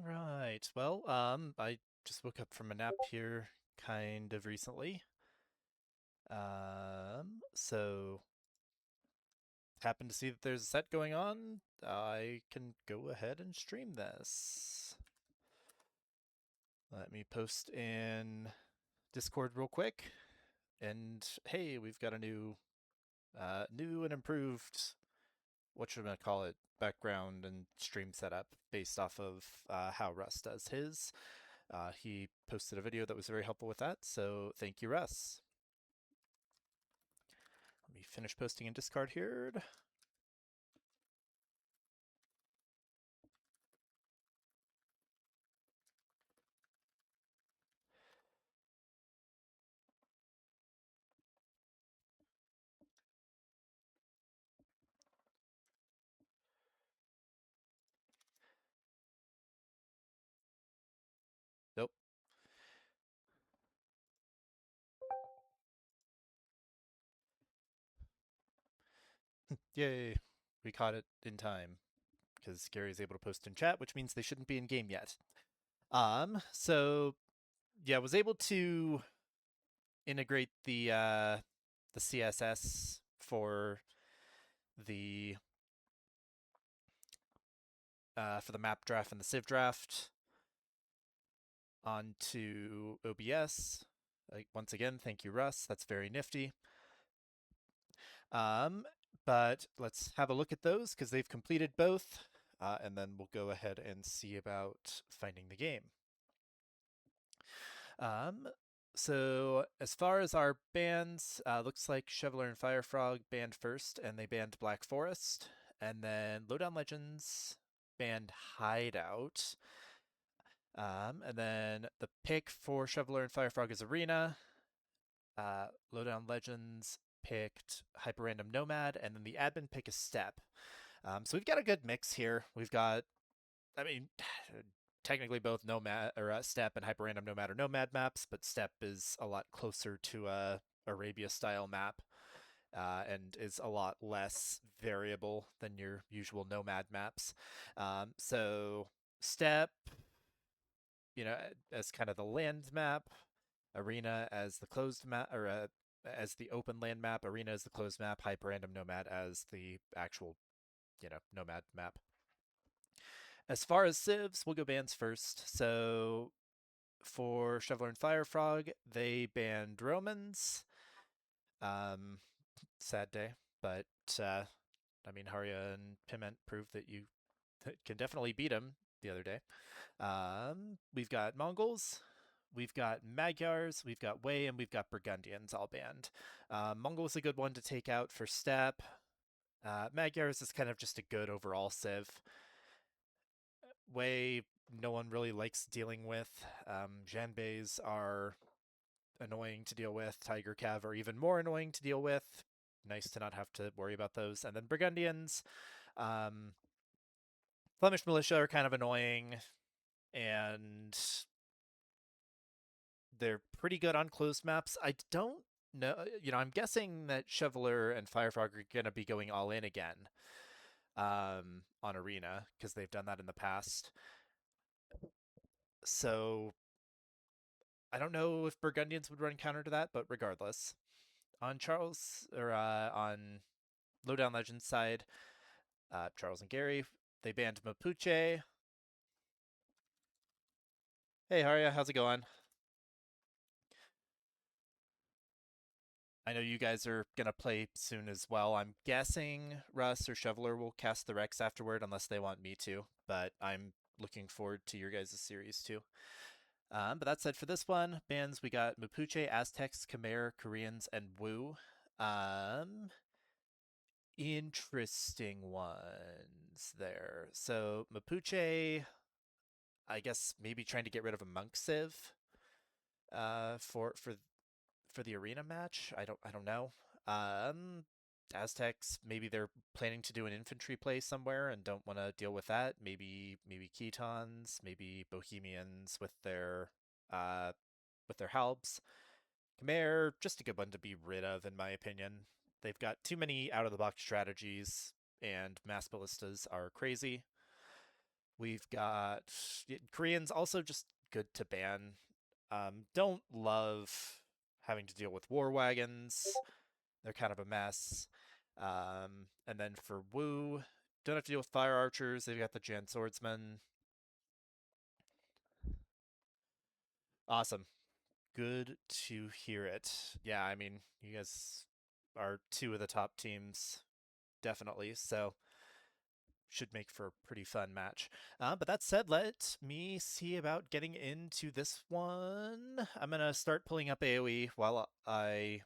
Right. Well, I just woke up from a nap here kind of recently. So happened to see that there's a set going on. I can go ahead and stream this. Let me post in Discord real quick. And hey, we've got a new and improved, what should I call it, background and stream setup based off of how Russ does his. He posted a video that was very helpful with that, so thank you, Russ. Let me finish posting in Discord here. Nope. Yay. We caught it in time because Gary's able to post in chat, which means they shouldn't be in game yet. So yeah, I was able to integrate the CSS the for the map draft and the civ draft onto OBS. Like, once again, thank you, Russ. That's very nifty. Um, but let's have a look at those because they've completed both, and then we'll go ahead and see about finding the game. Um, so as far as our bans, looks like Shoveler and FireFrog banned first, and they banned Black Forest, and then Lowdown Legends banned Hideout. And then the pick for Shoveler and FireFrog is Arena. Lowdown Legends picked Hyper Random Nomad, and then the admin pick is Step. So we've got a good mix here. We've got, I mean, technically both Nomad or Step and Hyper Random Nomad are Nomad maps, but Step is a lot closer to a Arabia style map. And is a lot less variable than your usual Nomad maps. So Step, as kind of the land map, Arena as the closed map, or as the open land map, Arena as the closed map, Hyper Random Nomad as the actual, Nomad map. As far as civs, we'll go bans first. So for Shoveler and FireFrog, they banned Romans. Um, Sad day, but I mean, Harya and Piment proved that you can definitely beat them the other day. We've got Mongols, we've got Magyars, we've got Wei, and we've got Burgundians all banned. Mongol's a good one to take out for Step. Magyars is kind of just a good overall civ. Wei, no one really likes dealing with. Janbeis are annoying to deal with. Tiger Cav are even more annoying to deal with. Nice to not have to worry about those. And then Burgundians, Flemish Militia are kind of annoying, and they're pretty good on closed maps. I don't know, I'm guessing that Shoveler and FireFrog are going to be going all in again on Arena because they've done that in the past. So I don't know if Burgundians would run counter to that, but regardless, on on Lowdown Legends side, Charles and Gary, they banned Mapuche. Hey Harya, how's it going? I know you guys are gonna play soon as well. I'm guessing Russ or Shoveler will cast the Rex afterward unless they want me to, but I'm looking forward to your guys' series too. But that said, for this one, bands we got Mapuche, Aztecs, Khmer, Koreans, and Wu. Interesting ones there. So Mapuche, I guess maybe trying to get rid of a monk civ for the arena match. I don't know. Um, Aztecs, maybe they're planning to do an infantry play somewhere and don't want to deal with that. Maybe Ketons, maybe Bohemians with their halbs. Khmer, just a good one to be rid of, in my opinion. They've got too many out of the box strategies, and mass ballistas are crazy. We've got Koreans also just good to ban. Don't love having to deal with war wagons. They're kind of a mess. And then for Wu, don't have to deal with fire archers. They've got the Jan swordsmen. Awesome. Good to hear it. Yeah, I mean, you guys are two of the top teams, definitely. So should make for a pretty fun match. But that said, let me see about getting into this one. I'm gonna start pulling up AoE while I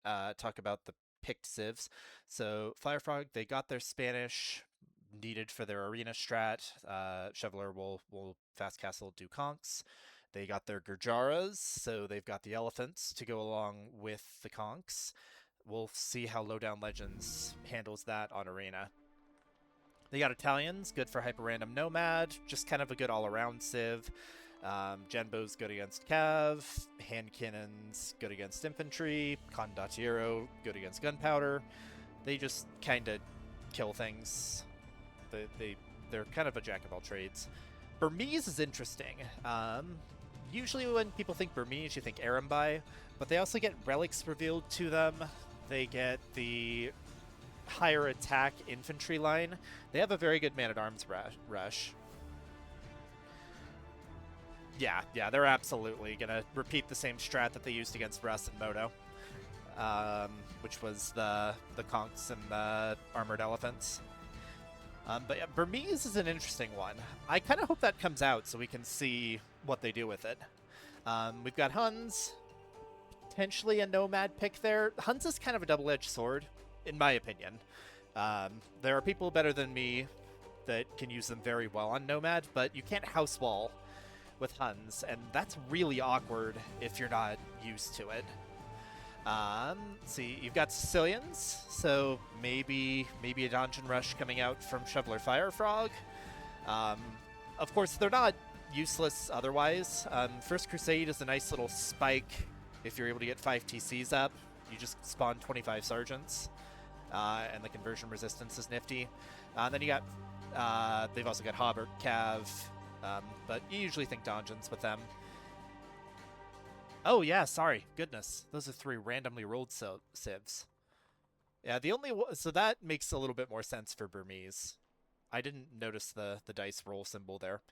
talk about the picked civs. So FireFrog, they got their Spanish needed for their arena strat. Shoveler will fast castle do conks. They got their Gurjaras, so they've got the elephants to go along with the conks. We'll see how Lowdown Legends handles that on arena. They got Italians, good for hyper random nomad, just kind of a good all around civ. Genbo's good against cav, hand cannons good against infantry, condottiero good against gunpowder. They just kind of kill things. They're kind of a jack of all trades. Burmese is interesting. Usually when people think Burmese, you think Arambai, but they also get relics revealed to them. They get the higher attack infantry line. They have a very good man-at-arms rush. Yeah, they're absolutely going to repeat the same strat that they used against Russ and Moto, which was the conks and the armored elephants. But yeah, Burmese is an interesting one. I kind of hope that comes out so we can see what they do with it. We've got Huns, potentially a nomad pick there. Huns is kind of a double-edged sword, in my opinion. There are people better than me that can use them very well on nomad, but you can't house wall with Huns, and that's really awkward if you're not used to it. Let's see, you've got Sicilians, so maybe a dungeon rush coming out from Shoveler FireFrog. Of course, they're not useless otherwise. First Crusade is a nice little spike if you're able to get 5 TCs up. You just spawn 25 sergeants, and the conversion resistance is nifty. Then you got, they've also got Hobart, Cav, but you usually think dungeons with them. Oh yeah, sorry, goodness, those are 3 randomly rolled civs. Yeah, so that makes a little bit more sense for Burmese. I didn't notice the dice roll symbol there.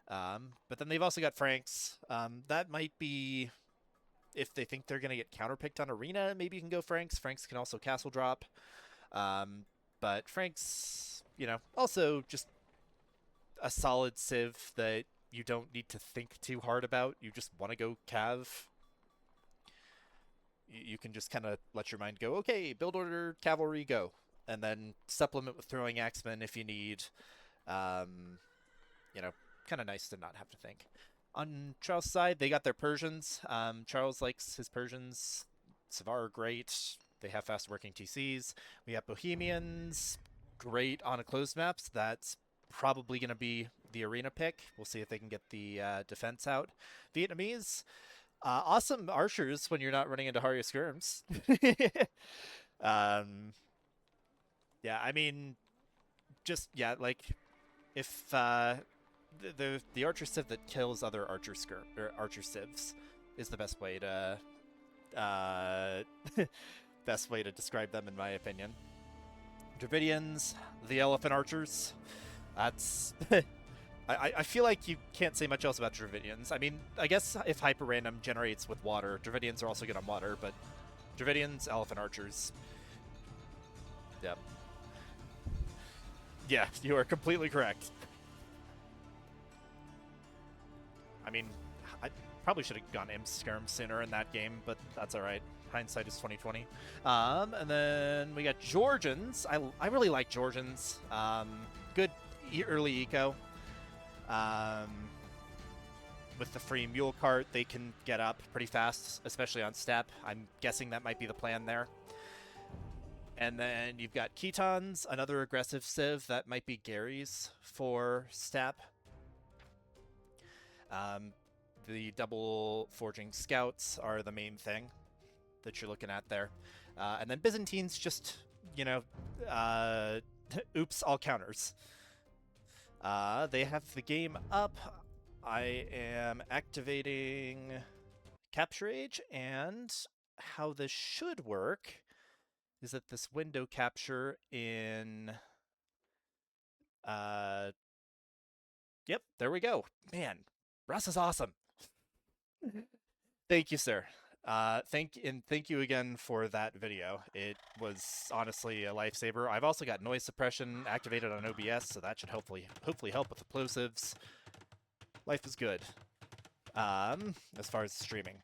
But then they've also got Franks. That might be, if they think they're going to get counterpicked on arena, maybe you can go Franks. Franks can also castle drop. But Franks, also just a solid civ that you don't need to think too hard about. You just want to go cav. You can just kind of let your mind go, okay, build order, cavalry, go. And then supplement with throwing axemen if you need. Kind of nice to not have to think. On Charles' side, they got their Persians. Charles likes his Persians. Savar are great. They have fast working TCs. We have Bohemians, great on a closed maps. That's probably going to be the arena pick. We'll see if they can get the defense out. Vietnamese, awesome archers when you're not running into Harya skirms. Yeah, I mean, just, yeah, like, if the archer civ that kills other archer archer civs is the best way to best way to describe them, in my opinion. Dravidians, the elephant archers. That's I feel like you can't say much else about Dravidians. I mean, I guess if hyper random generates with water, Dravidians are also good on water, but Dravidians, elephant archers. Yep. Yeah, you are completely correct. I mean, I probably should have gone Imp Skirm sooner in that game, but that's all right. Hindsight is 2020. And then we got Georgians. I really like Georgians. Good early eco. With the free mule cart, they can get up pretty fast, especially on step. I'm guessing that might be the plan there. And then you've got Ketons, another aggressive civ that might be Gary's for step. The double forging scouts are the main thing that you're looking at there. And then Byzantines just, oops, all counters. They have the game up. I am activating Capture Age, and how this should work is that this window capture in... Yep, there we go. Man, Russ is awesome. Thank you, sir. Thank you again for that video. It was honestly a lifesaver. I've also got noise suppression activated on OBS, so that should hopefully help with plosives. Life is good. As far as streaming.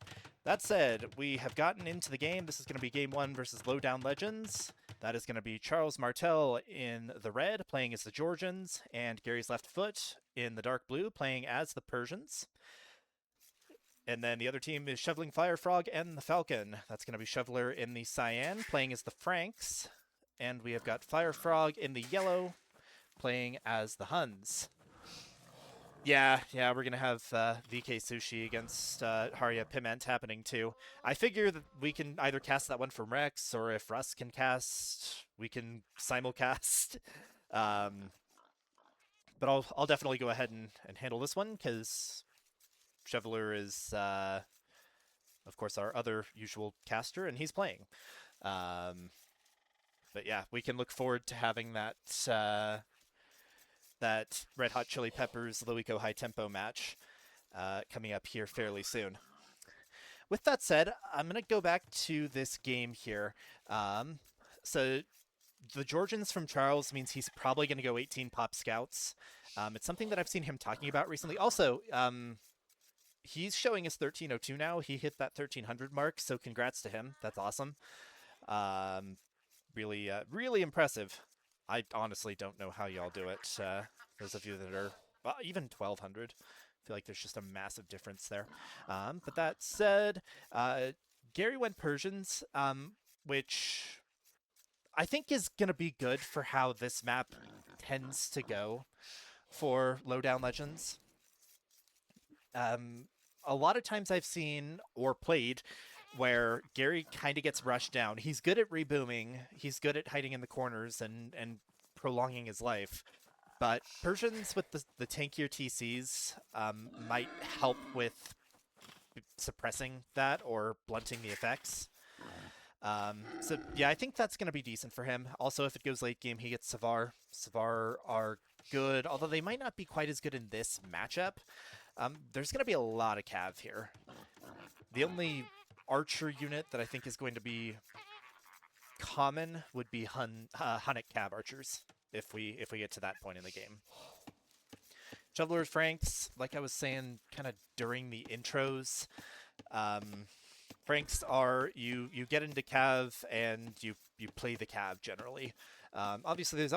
That said, we have gotten into the game. This is going to be Game 1 versus Lowdown Legends. That is going to be Charlesmartel in the red, playing as the Georgians, and Gary's Left Foot in the dark blue, playing as the Persians. And then the other team is Shoveling FireFrog and the Falcon. That's going to be Shoveler in the cyan, playing as the Franks. And we have got FireFrog in the yellow, playing as the Huns. Yeah, we're going to have VK Sushi against Haria Piment happening too. I figure that we can either cast that one from Rex, or if Russ can cast, we can simulcast. But I'll definitely go ahead and handle this one, because Shoveler is, of course, our other usual caster, and he's playing. But yeah, we can look forward to having that that Red Hot Chili Peppers Loico High Tempo match coming up here fairly soon. With that said, I'm going to go back to this game here. So the Georgians from Charles means he's probably going to go 18 Pop Scouts. It's something that I've seen him talking about recently. Also, he's showing us 1302 now. He hit that 1300 mark, so congrats to him. That's awesome. Really impressive. I honestly don't know how y'all do it. Those of you that are, well, even 1200. I feel like there's just a massive difference there. But that said, Gary went Persians, which I think is going to be good for how this map tends to go for Lowdown Legends. A lot of times I've seen or played where Gary kind of gets rushed down. He's good at rebooming. He's good at hiding in the corners and prolonging his life. But Persians with the tankier TCs might help with suppressing that or blunting the effects. So yeah, I think that's going to be decent for him. Also, if it goes late game, he gets Savar. Savar are good, although they might not be quite as good in this matchup. There's going to be a lot of cav here. The only archer unit that I think is going to be common would be Hunnic cav archers if we get to that point in the game. Shoveler Franks, like I was saying kind of during the intros, Franks are you get into cav and you play the cav generally. Obviously,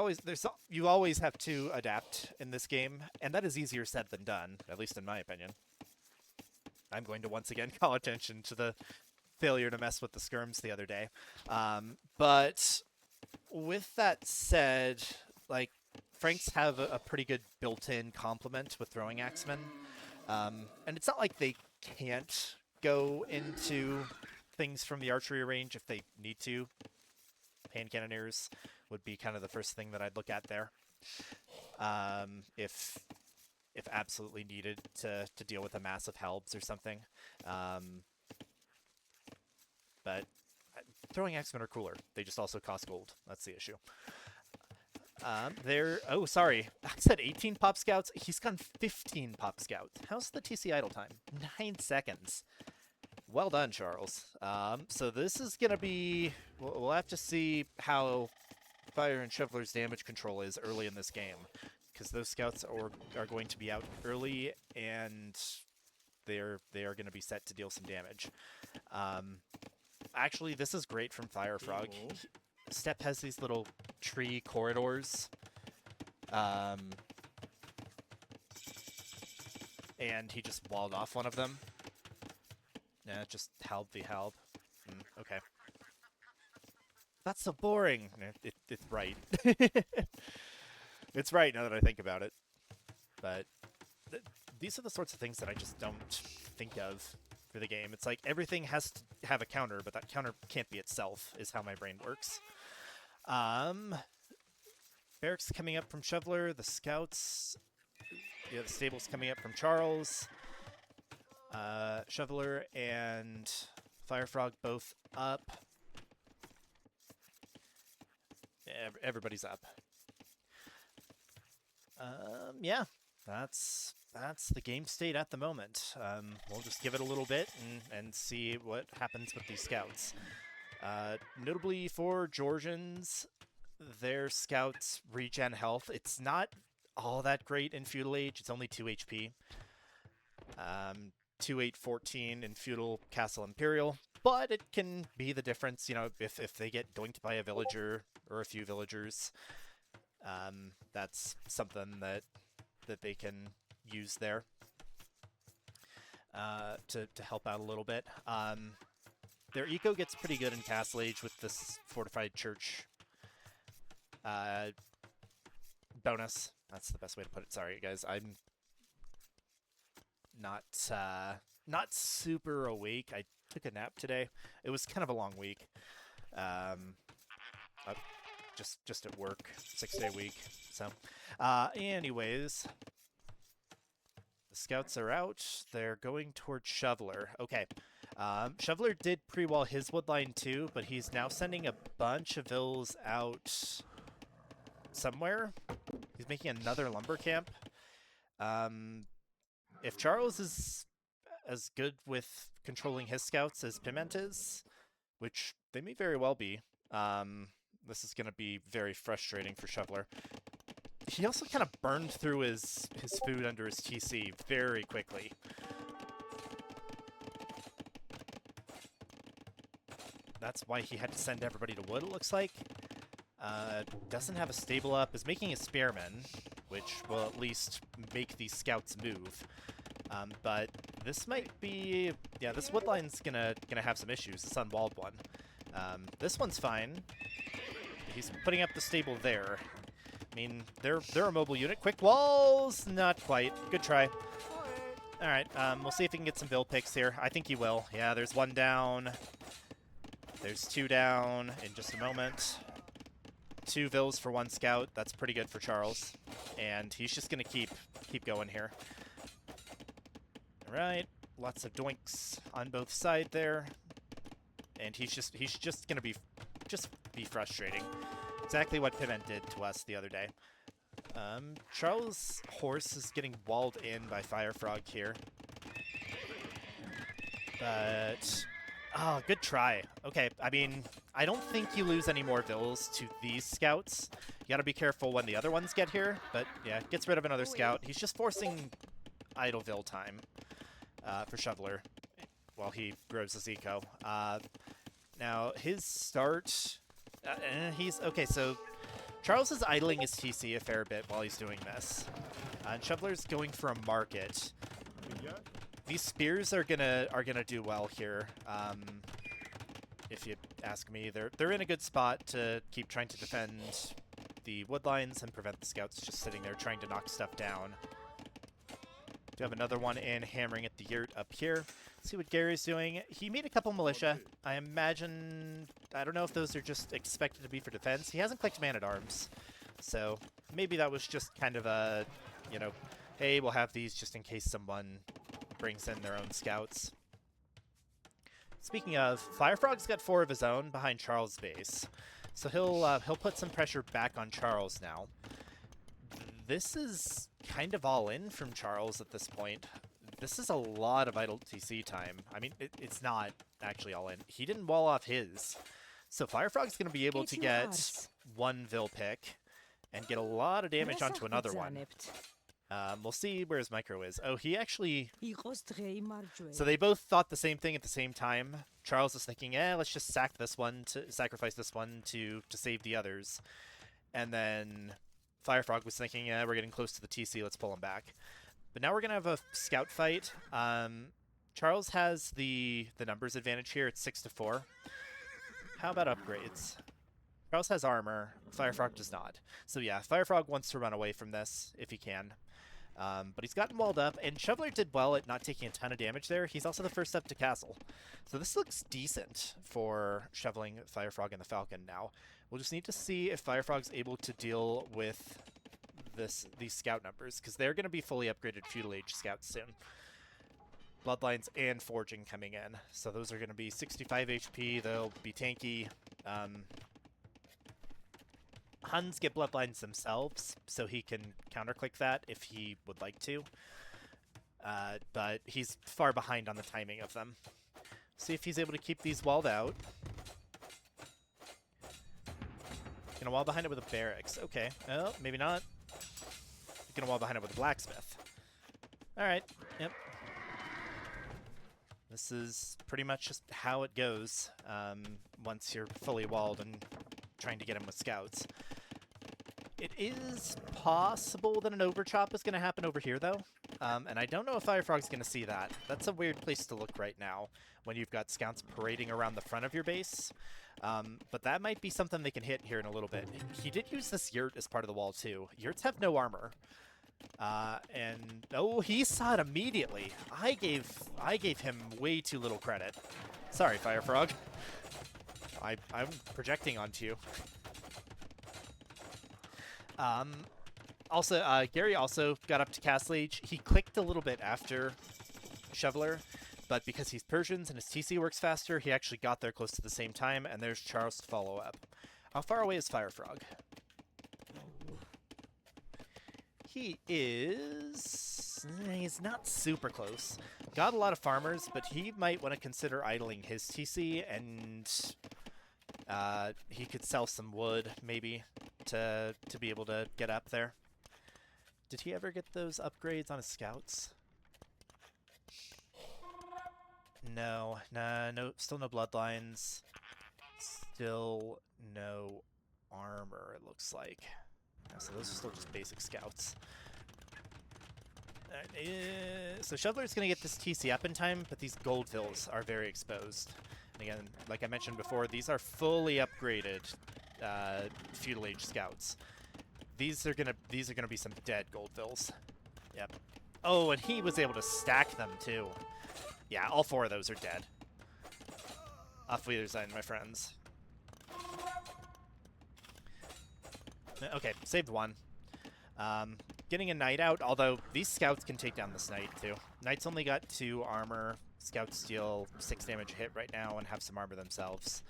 you always have to adapt in this game, and that is easier said than done, at least in my opinion. I'm going to once again call attention to the failure to mess with the skirms the other day. But with that said, like, Franks have a pretty good built-in complement with throwing axemen. And it's not like they can't go into things from the archery range if they need to. Hand cannoneers would be kind of the first thing that I'd look at there. If absolutely needed to deal with a massive halbs or something. But throwing axemen are cooler. They just also cost gold. That's the issue. Oh, sorry. I said 18 Pop Scouts. He's gone 15 Pop Scouts. How's the TC idle time? 9 seconds. Well done, Charles. So this is going to be... We'll have to see how Fire and Shoveler's damage control is early in this game. Because those scouts are going to be out early, and they are going to be set to deal some damage. Actually, this is great from FireFrog. Step has these little tree corridors. And he just walled off one of them. Yeah, just halb v halb. Okay. That's so boring. It's right. It's right now that I think about it. But these are the sorts of things that I just don't think of for the game. It's like everything has to have a counter, but that counter can't be itself, is how my brain works. Barracks coming up from Shoveler. The scouts. Yeah, the stable's coming up from Charles. Shoveler and FireFrog both up. Everybody's up. Yeah, that's the game state at the moment. We'll just give it a little bit and see what happens with these scouts. Notably for Georgians, their scouts regen health. It's not all that great in Feudal Age. It's only 2 HP. 2-8-14 in Feudal Castle Imperial, but it can be the difference, you know, if they get doinked by a villager or a few villagers. That's something that they can use there to help out a little bit. Their eco gets pretty good in Castle Age with this fortified church bonus. That's the best way to put it. Sorry, guys. I'm not super awake. I took a nap today. It was kind of a long week. Just at work, 6-day week. So, anyways, the scouts are out. They're going towards Shoveler. Okay. Shoveler did pre-wall his woodline too, but he's now sending a bunch of vills out somewhere. He's making another lumber camp. If Charles is as good with controlling his scouts as Piment is, which they may very well be, this is going to be very frustrating for Shoveler. He also kind of burned through his food under his TC very quickly. That's why he had to send everybody to wood, it looks like. Doesn't have a stable up, is making a spearman, which will at least make these scouts move. But this might be... yeah, this woodline's gonna have some issues, this unwalled one. This one's fine. He's putting up the stable there. I mean, they're a mobile unit. Quick walls! Not quite. Good try. Alright, we'll see if he can get some bill picks here. I think he will. Yeah, there's one down. There's two down in just a moment. 2 vills for 1 scout. That's pretty good for Charles. And he's just going to keep going here. Alright, lots of doinks on both sides there. And he's just going to be frustrating. Exactly what Piment did to us the other day. Charles' horse is getting walled in by FireFrog here. But... oh, good try. Okay, I mean, I don't think you lose any more vills to these scouts. You gotta be careful when the other ones get here. But yeah, gets rid of another scout. He's just forcing idle vill time for Shoveler while he grows his eco. Now, his start... he's... okay, so Charles is idling his TC a fair bit while he's doing this. And Shoveler's going for a market. These spears are gonna do well here. If you ask me, they're in a good spot to keep trying to defend the woodlines and prevent the scouts just sitting there trying to knock stuff down. Do have another one in hammering at the yurt up here. Let's see what Gary's doing. He made a couple militia. I imagine, I don't know if those are just expected to be for defense. He hasn't clicked man-at-arms, so maybe that was just kind of a, you know, hey, we'll have these just in case someone brings in their own scouts. Speaking of, FireFrog's got 4 of his own behind Charles' base, so he'll put some pressure back on Charles now. This is kind of all in from Charles at this point. This is a lot of idle TC time. I mean, it's not actually all in. He didn't wall off his, so FireFrog's going to be able to get 1 Vil pick and get a lot of damage onto another one. We'll see where his micro is. Oh, he actually... so they both thought the same thing at the same time. Charles was thinking, let's just sacrifice this one to save the others. And then FireFrog was thinking, we're getting close to the TC, let's pull him back. But now we're going to have a scout fight. Charles has the numbers advantage here. It's 6-4. How about upgrades? Charles has armor. FireFrog does not. So yeah, FireFrog wants to run away from this if he can. But he's gotten walled up, and Shoveler did well at not taking a ton of damage there. He's also the first up to castle. So this looks decent for shoveling FireFrog and the Falcon now. We'll just need to see if FireFrog's able to deal with these scout numbers, because they're going to be fully upgraded Feudal Age scouts soon. Bloodlines and Forging coming in. So those are going to be 65 HP. They'll be tanky. Huns get Bloodlines themselves, so he can counterclick that if he would like to. But he's far behind on the timing of them. See if he's able to keep these walled out. Gonna wall behind it with a barracks. Okay. Oh, maybe not. Gonna wall behind it with a blacksmith. Alright. Yep. This is pretty much just how it goes once you're fully walled and trying to get him with scouts. It is possible that an overchop is going to happen over here, though. And I don't know if FireFrog's going to see that. That's a weird place to look right now when you've got scouts parading around the front of your base. But that might be something they can hit here in a little bit. He did use this yurt as part of the wall, too. Yurts have no armor. And oh, he saw it immediately. I gave him way too little credit. Sorry, FireFrog. I'm projecting onto you. Also, Gary also got up to Castle Age. He clicked a little bit after Shoveler, but because he's Persians and his TC works faster, he actually got there close to the same time, and there's Charles to follow up. How far away is FireFrog? He's not super close. Got a lot of farmers, but he might want to consider idling his TC, and he could sell some wood, maybe, to be able to get up there. Did he ever get those upgrades on his scouts? No, still no bloodlines. Still no armor, it looks like. So those are still just basic scouts. So Shoveler's going to get this TC up in time, but these Goldvilles are very exposed. And again, like I mentioned before, these are fully upgraded Feudal Age scouts. These are gonna be some dead Goldvilles. Yep. Oh, and he was able to stack them too. Yeah, all four of those are dead. Off the other side, my friends. Okay, saved one. Getting a Knight out, although these scouts can take down this Knight too. Knight's only got 2 armor. Scouts deal 6 damage a hit right now and have some armor themselves.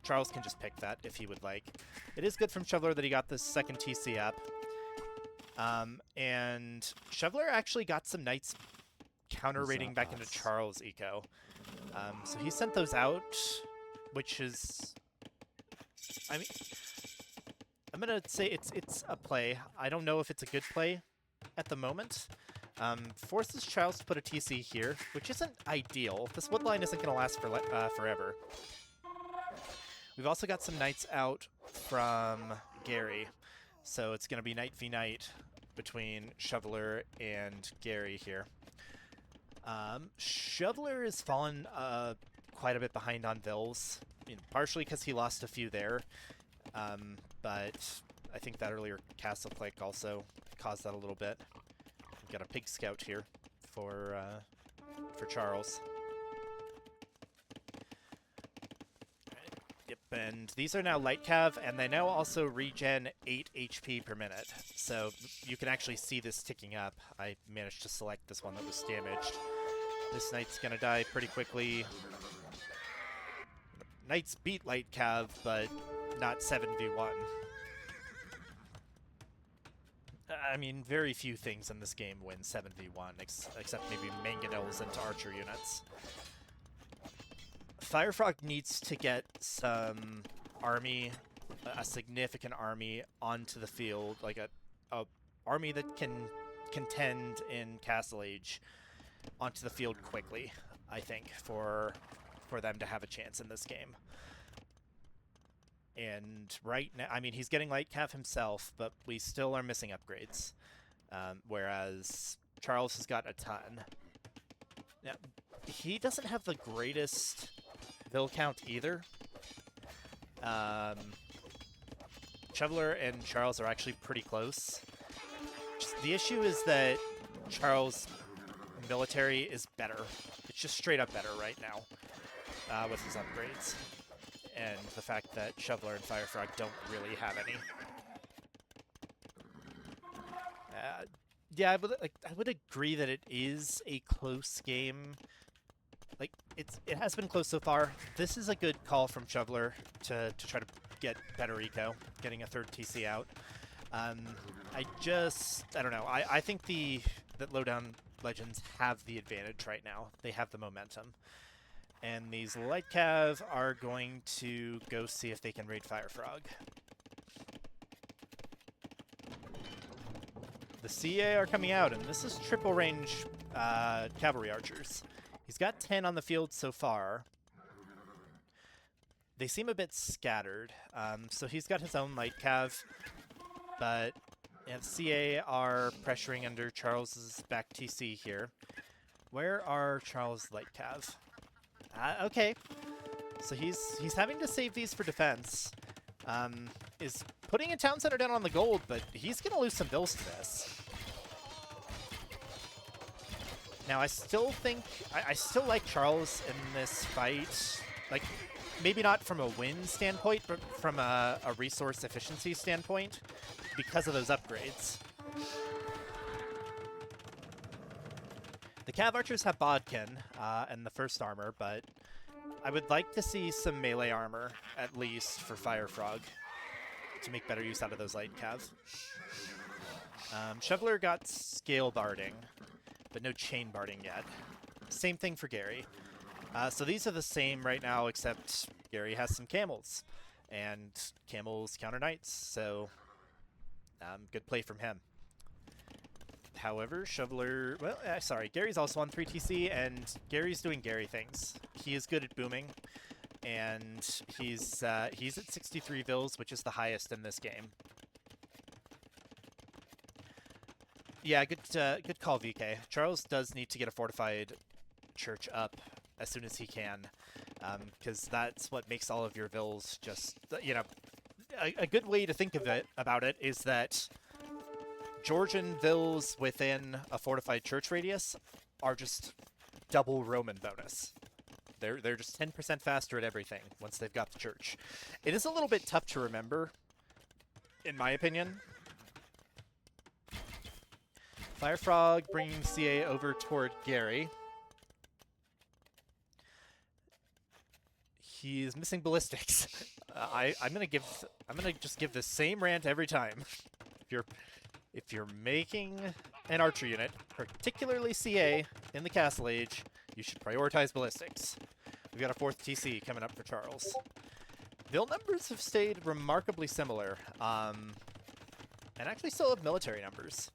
Charles can just pick that if he would like. It is good from Shoveler that he got this second TC up. And Shoveler actually got some Knights counter-raiding back into Charles' eco. So he sent those out, which is... I mean... I'm going to say it's a play. I don't know if it's a good play at the moment. Forces Charles to put a TC here, which isn't ideal. This wood line isn't going to last for forever. We've also got some Knights out from Gary. So it's going to be Knight v Knight between Shoveler and Gary here. Shoveler has fallen quite a bit behind on Vills, partially because he lost a few there. But I think that earlier castle click also caused that a little bit. We've got a pig scout here for Charles. Yep, and these are now light cav, and they now also regen 8 HP per minute. So you can actually see this ticking up. I managed to select this one that was damaged. This knight's gonna die pretty quickly. Knights beat light cav, but not 7v1. I mean, very few things in this game win 7v1, except maybe mangonels into archer units. FireFrog needs to get some army, a significant army, onto the field, like a army that can contend in Castle Age, onto the field quickly, I think, for them to have a chance in this game. And right now, I mean, he's getting light cav himself, but we still are missing upgrades. Whereas Charles has got a ton. Now, he doesn't have the greatest Vill count either. Shoveler and Charles are actually pretty close. The issue is that Charles' military is better. It's just straight up better right now with his upgrades. And the fact that Shoveler and FireFrog don't really have any. Yeah, I would agree that it is a close game. Like, it has been close so far. This is a good call from Shoveler to try to get better eco, getting a third TC out. I don't know. I think that Lowdown Legends have the advantage right now. They have the momentum. And these Light Cav are going to go see if they can raid FireFrog. The CA are coming out, and this is triple range cavalry archers. He's got 10 on the field so far. They seem a bit scattered, so he's got his own light cav, but the CA are pressuring under Charles's back TC here. Where are Charles' light cav? Okay, so he's having to save these for defense. Is putting a town center down on the gold, but he's going to lose some bills to this. Now, I still think... I still like Charles in this fight. Like, maybe not from a win standpoint, but from a resource efficiency standpoint, because of those upgrades. The Cav Archers have Bodkin and the first armor, but I would like to see some melee armor, at least, for FireFrog, to make better use out of those light Cav. Shoveler got scale barding, but no chain barding yet. Same thing for Gary. So these are the same right now, except Gary has some camels, and camels counter knights, so good play from him. However, Shoveler... Well, sorry, Gary's also on 3TC, and Gary's doing Gary things. He is good at booming, and he's at 63 vills, which is the highest in this game. Yeah, good call, VK. Charles does need to get a fortified church up as soon as he can, because that's what makes all of your vills just, you know... A good way to think of it about it is that Georgian vills within a fortified church radius are just double Roman bonus. They're just 10% faster at everything once they've got the church. It is a little bit tough to remember, in my opinion. FireFrog bringing CA over toward Gary. He's missing ballistics. I'm gonna just give the same rant every time. If you're making an archer unit, particularly CA in the Castle Age, you should prioritize ballistics. We've got a 4th TC coming up for Charles. Vill numbers have stayed remarkably similar, and actually still have military numbers.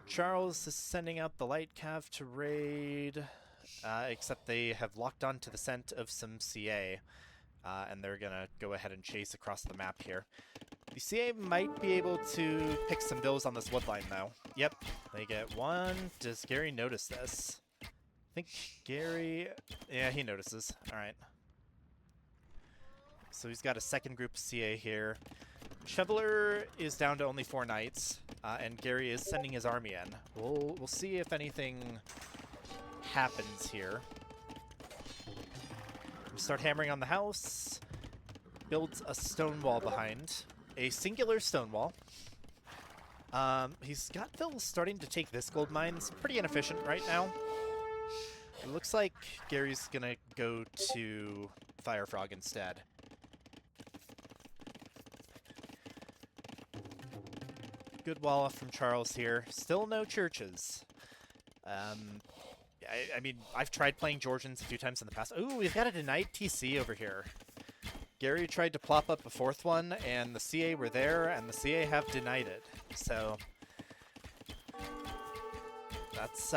Charles is sending out the light cav to raid, except they have locked onto the scent of some CA, and they're gonna go ahead and chase across the map here. The CA might be able to pick some bills on this woodline, though. Yep, they get one. Does Gary notice this? I think Gary... Yeah, he notices. Alright. So he's got a second group of CA here. Shoveler is down to only 4 knights, and Gary is sending his army in. We'll see if anything happens here. We start hammering on the house. Builds a stone wall behind. A singular stone wall. He's got vills starting to take this gold mine. It's pretty inefficient right now. It looks like Gary's gonna go to FireFrog instead. Good wall off from Charles here. Still no churches. I mean, I've tried playing Georgians a few times in the past. Ooh, we've got a denied TC over here. Gary tried to plop up a 4th one, and the CA were there, and the CA have denied it. So that's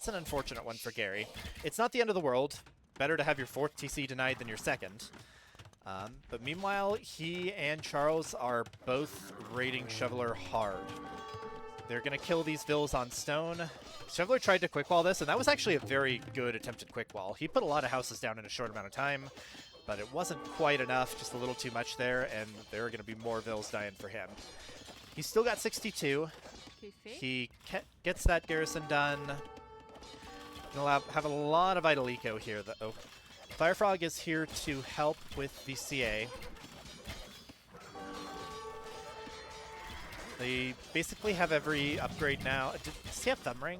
an unfortunate one for Gary. It's not the end of the world. Better to have your 4th TC denied than your 2nd. But meanwhile, he and Charles are both raiding Shoveler hard. They're going to kill these vills on stone. Shoveler tried to quick wall this, and that was actually a very good attempted quick wall. He put a lot of houses down in a short amount of time, but it wasn't quite enough, just a little too much there, and there are going to be more vills dying for him. He's still got 62. he gets that garrison done. He'll have a lot of idle eco here, though. FireFrog is here to help with the CA. They basically have every upgrade now. Does he have Thumb Ring?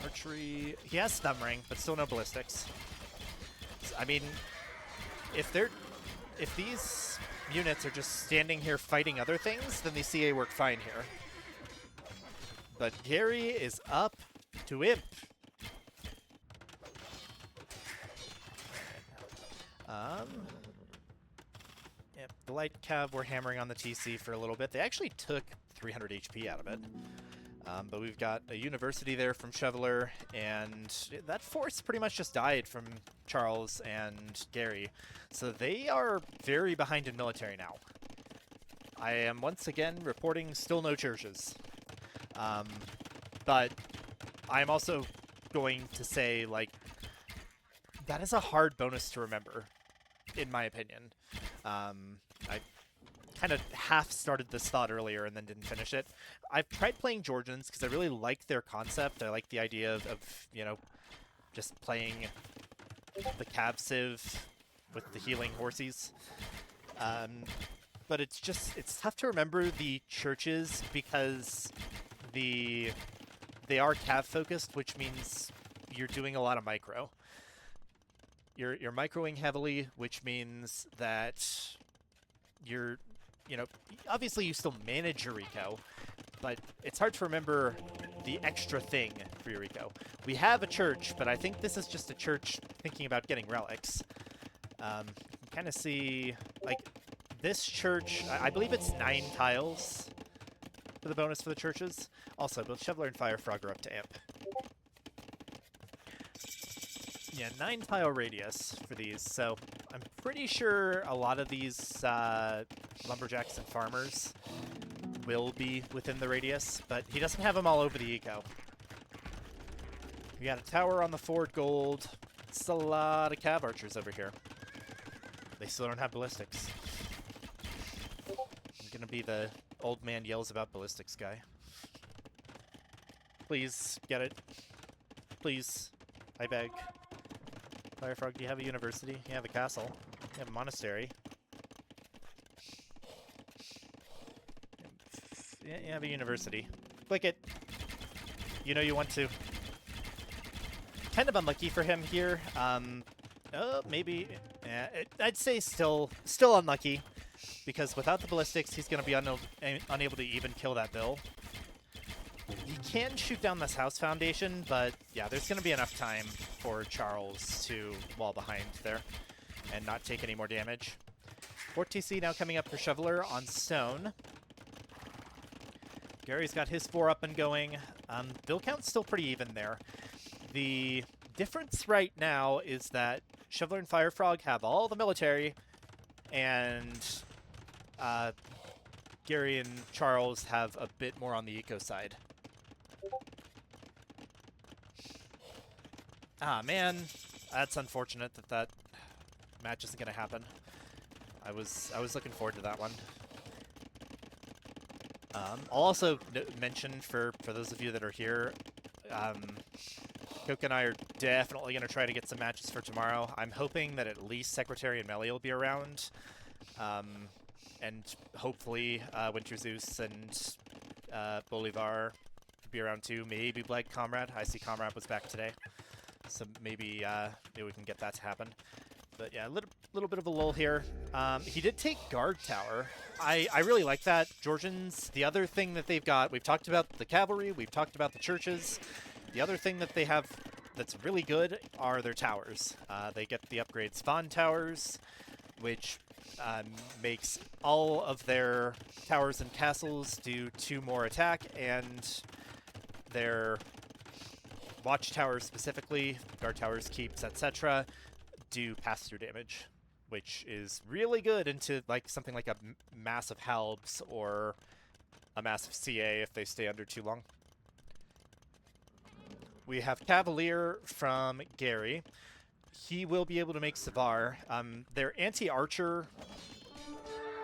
Archery. He has Thumb Ring, but still no ballistics. I mean, if these units are just standing here fighting other things, then the CA work fine here. But Gary is up to Imp. Yeah, the light cav were hammering on the TC for a little bit. They actually took 300 HP out of it. But we've got a university there from Shoveler, and that force pretty much just died from Charles and Gary. So they are very behind in military now. I am once again reporting still no churches. But I'm also going to say, like, that is a hard bonus to remember, in my opinion. I kind of half started this thought earlier and then didn't finish it. I've tried playing Georgians because I really like their concept. I like the idea of you know, just playing the Cav Civ with the healing horsies. But it's tough to remember the churches because they are Cav focused, which means you're doing a lot of micro. You're microing heavily, which means that you're, you know, obviously you still manage your eco, but it's hard to remember the extra thing for your eco. We have a church, but I think this is just a church thinking about getting relics. You kind of see, like, this church, I believe it's 9 tiles for the bonus for the churches. Also, both Shoveler and FireFrog are up to Amp. Yeah, 9 tile radius for these, so I'm pretty sure a lot of these lumberjacks and farmers will be within the radius, but he doesn't have them all over the eco. We got a tower on the Ford Gold. It's a lot of cav archers over here. They still don't have ballistics. I'm gonna be the old man yells about ballistics guy. Please, get it. Please. I beg. FireFrog, do you have a university? You have a castle. You have a monastery. Yeah, you have a university. Click it. You know you want to. Kind of unlucky for him here. Maybe. Yeah, I'd say still unlucky, because without the ballistics, he's going to be unable to even kill that bill. He can shoot down this house foundation, but yeah, there's going to be enough time for Charles to wall behind there and not take any more damage. 4 TC now coming up for Shoveler on stone. Gary's got his 4 up and going. Bill count's still pretty even there. The difference right now is that Shoveler and FireFrog have all the military, and Gary and Charles have a bit more on the eco side. Ah, man. That's unfortunate that match isn't going to happen. I was looking forward to that one. I'll also mention for those of you that are here, Coke and I are definitely going to try to get some matches for tomorrow. I'm hoping that at least Secretary and Melly will be around. And hopefully Winter Zeus and Bolivar will be around too. Maybe Black Comrade. I see Comrade was back today. So maybe we can get that to happen. But yeah, a little bit of a lull here. He did take Guard Tower. I really like that. Georgians, the other thing that they've got, we've talked about the cavalry, we've talked about the churches. The other thing that they have that's really good are their towers. They get the upgrade Spawn Towers, which makes all of their towers and castles do 2 more attack, and their watchtowers specifically, guard towers, keeps, etc., do pass-through damage, which is really good into like something like a massive halbs or a massive CA if they stay under too long. We have Cavalier from Gary. He will be able to make Savar. Their anti-archer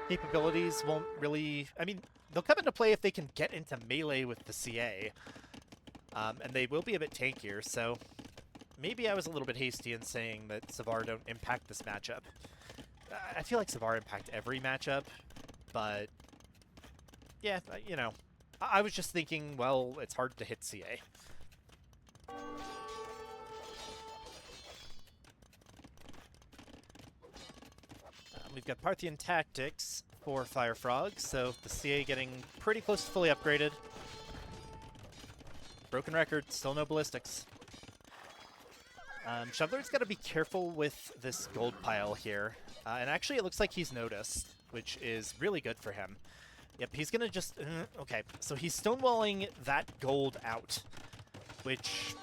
capabilities won't really... I mean, they'll come into play if they can get into melee with the CA. And they will be a bit tankier, so maybe I was a little bit hasty in saying that Savar don't impact this matchup. I feel like Savar impact every matchup, but yeah, you know, I was just thinking, well, it's hard to hit CA. We've got Parthian Tactics for FireFrog, so the CA getting pretty close to fully upgraded. Broken record, still no ballistics. Shoveler's got to be careful with this gold pile here. And actually, it looks like he's noticed, which is really good for him. Yep, he's going to just... okay, so he's stonewalling that gold out, which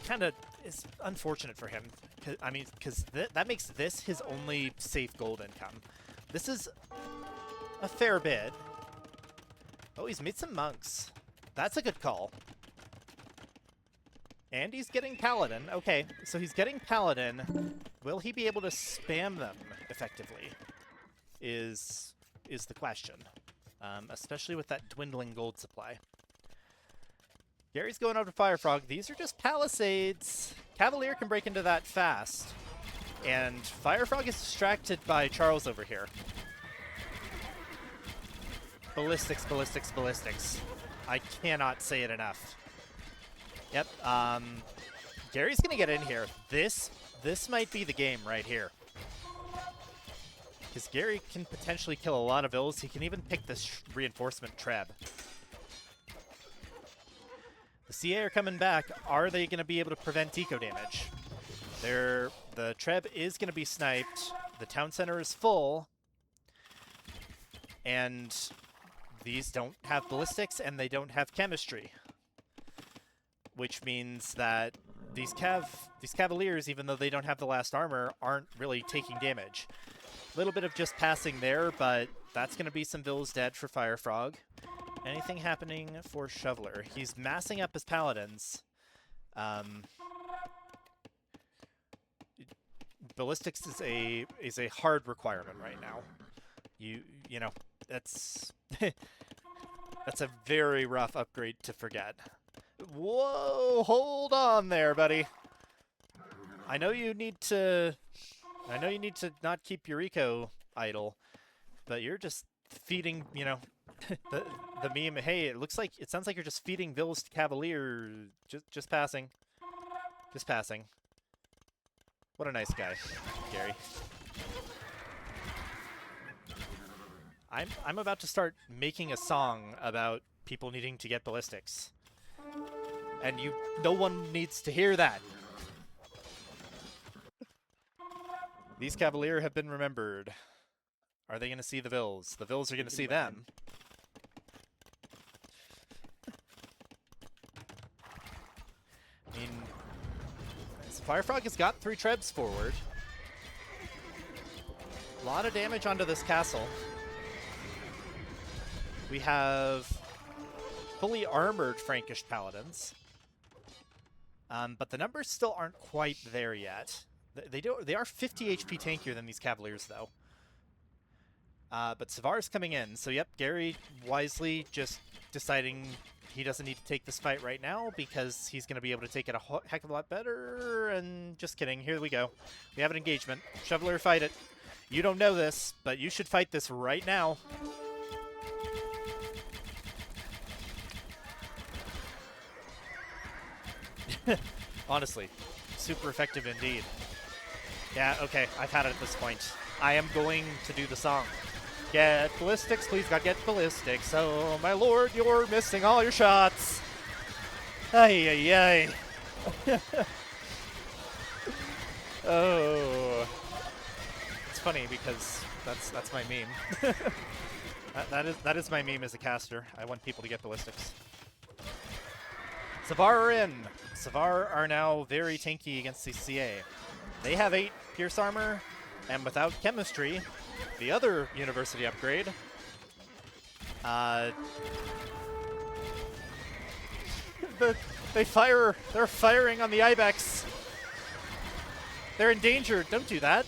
kind of is unfortunate for him. I mean, because that makes this his only safe gold income. This is a fair bit. Oh, he's made some monks. That's a good call. And he's getting Paladin. Okay, so he's getting Paladin. Will he be able to spam them effectively? Is the question. Especially with that dwindling gold supply. Gary's going over to FireFrog. These are just palisades. Cavalier can break into that fast. And FireFrog is distracted by Charles over here. Ballistics, ballistics, ballistics. I cannot say it enough. Yep, Gary's gonna get in here. This might be the game right here. Because Gary can potentially kill a lot of ills. He can even pick this reinforcement Treb. The CA are coming back. Are they gonna be able to prevent eco damage? The Treb is gonna be sniped. The town center is full. And these don't have ballistics and they don't have chemistry. Which means that these Cavaliers, even though they don't have the last armor, aren't really taking damage. A little bit of just passing there, but that's going to be some Vills dead for FireFrog. Anything happening for Shoveler? He's massing up his Paladins. Ballistics is a hard requirement right now. You know, that's that's a very rough upgrade to forget. Whoa, hold on there, buddy. I know you need to not keep your eco idle, but you're just feeding, you know, the meme. Hey, it sounds like you're just feeding Vills to Cavalier. Just passing. Just passing. What a nice guy, Gary. I'm about to start making a song about people needing to get ballistics. And no one needs to hear that. These Cavalier have been remembered. Are they going to see the Vills? The Vills are going to see them. I mean, FireFrog has got 3 Trebs forward. A lot of damage onto this castle. We have fully armored Frankish Paladins. But the numbers still aren't quite there yet. They are 50 HP tankier than these Cavaliers, though. But Savar's coming in, so yep, Gary wisely just deciding he doesn't need to take this fight right now because he's going to be able to take it a heck of a lot better, and just kidding, here we go. We have an engagement. Shoveler, fight it. You don't know this, but you should fight this right now. Honestly, super effective indeed. Yeah, okay, I've had it at this point. I am going to do the song. Get ballistics, please God, get ballistics. Oh, my lord, you're missing all your shots. Ay, ay, ay. Oh. It's funny because that's my meme. that is my meme as a caster. I want people to get ballistics. Savar are in. Savar are now very tanky against the CA. They have 8 Pierce Armor, and without Chemistry, the other University upgrade, they're firing on the Ibex. They're endangered. Don't do that.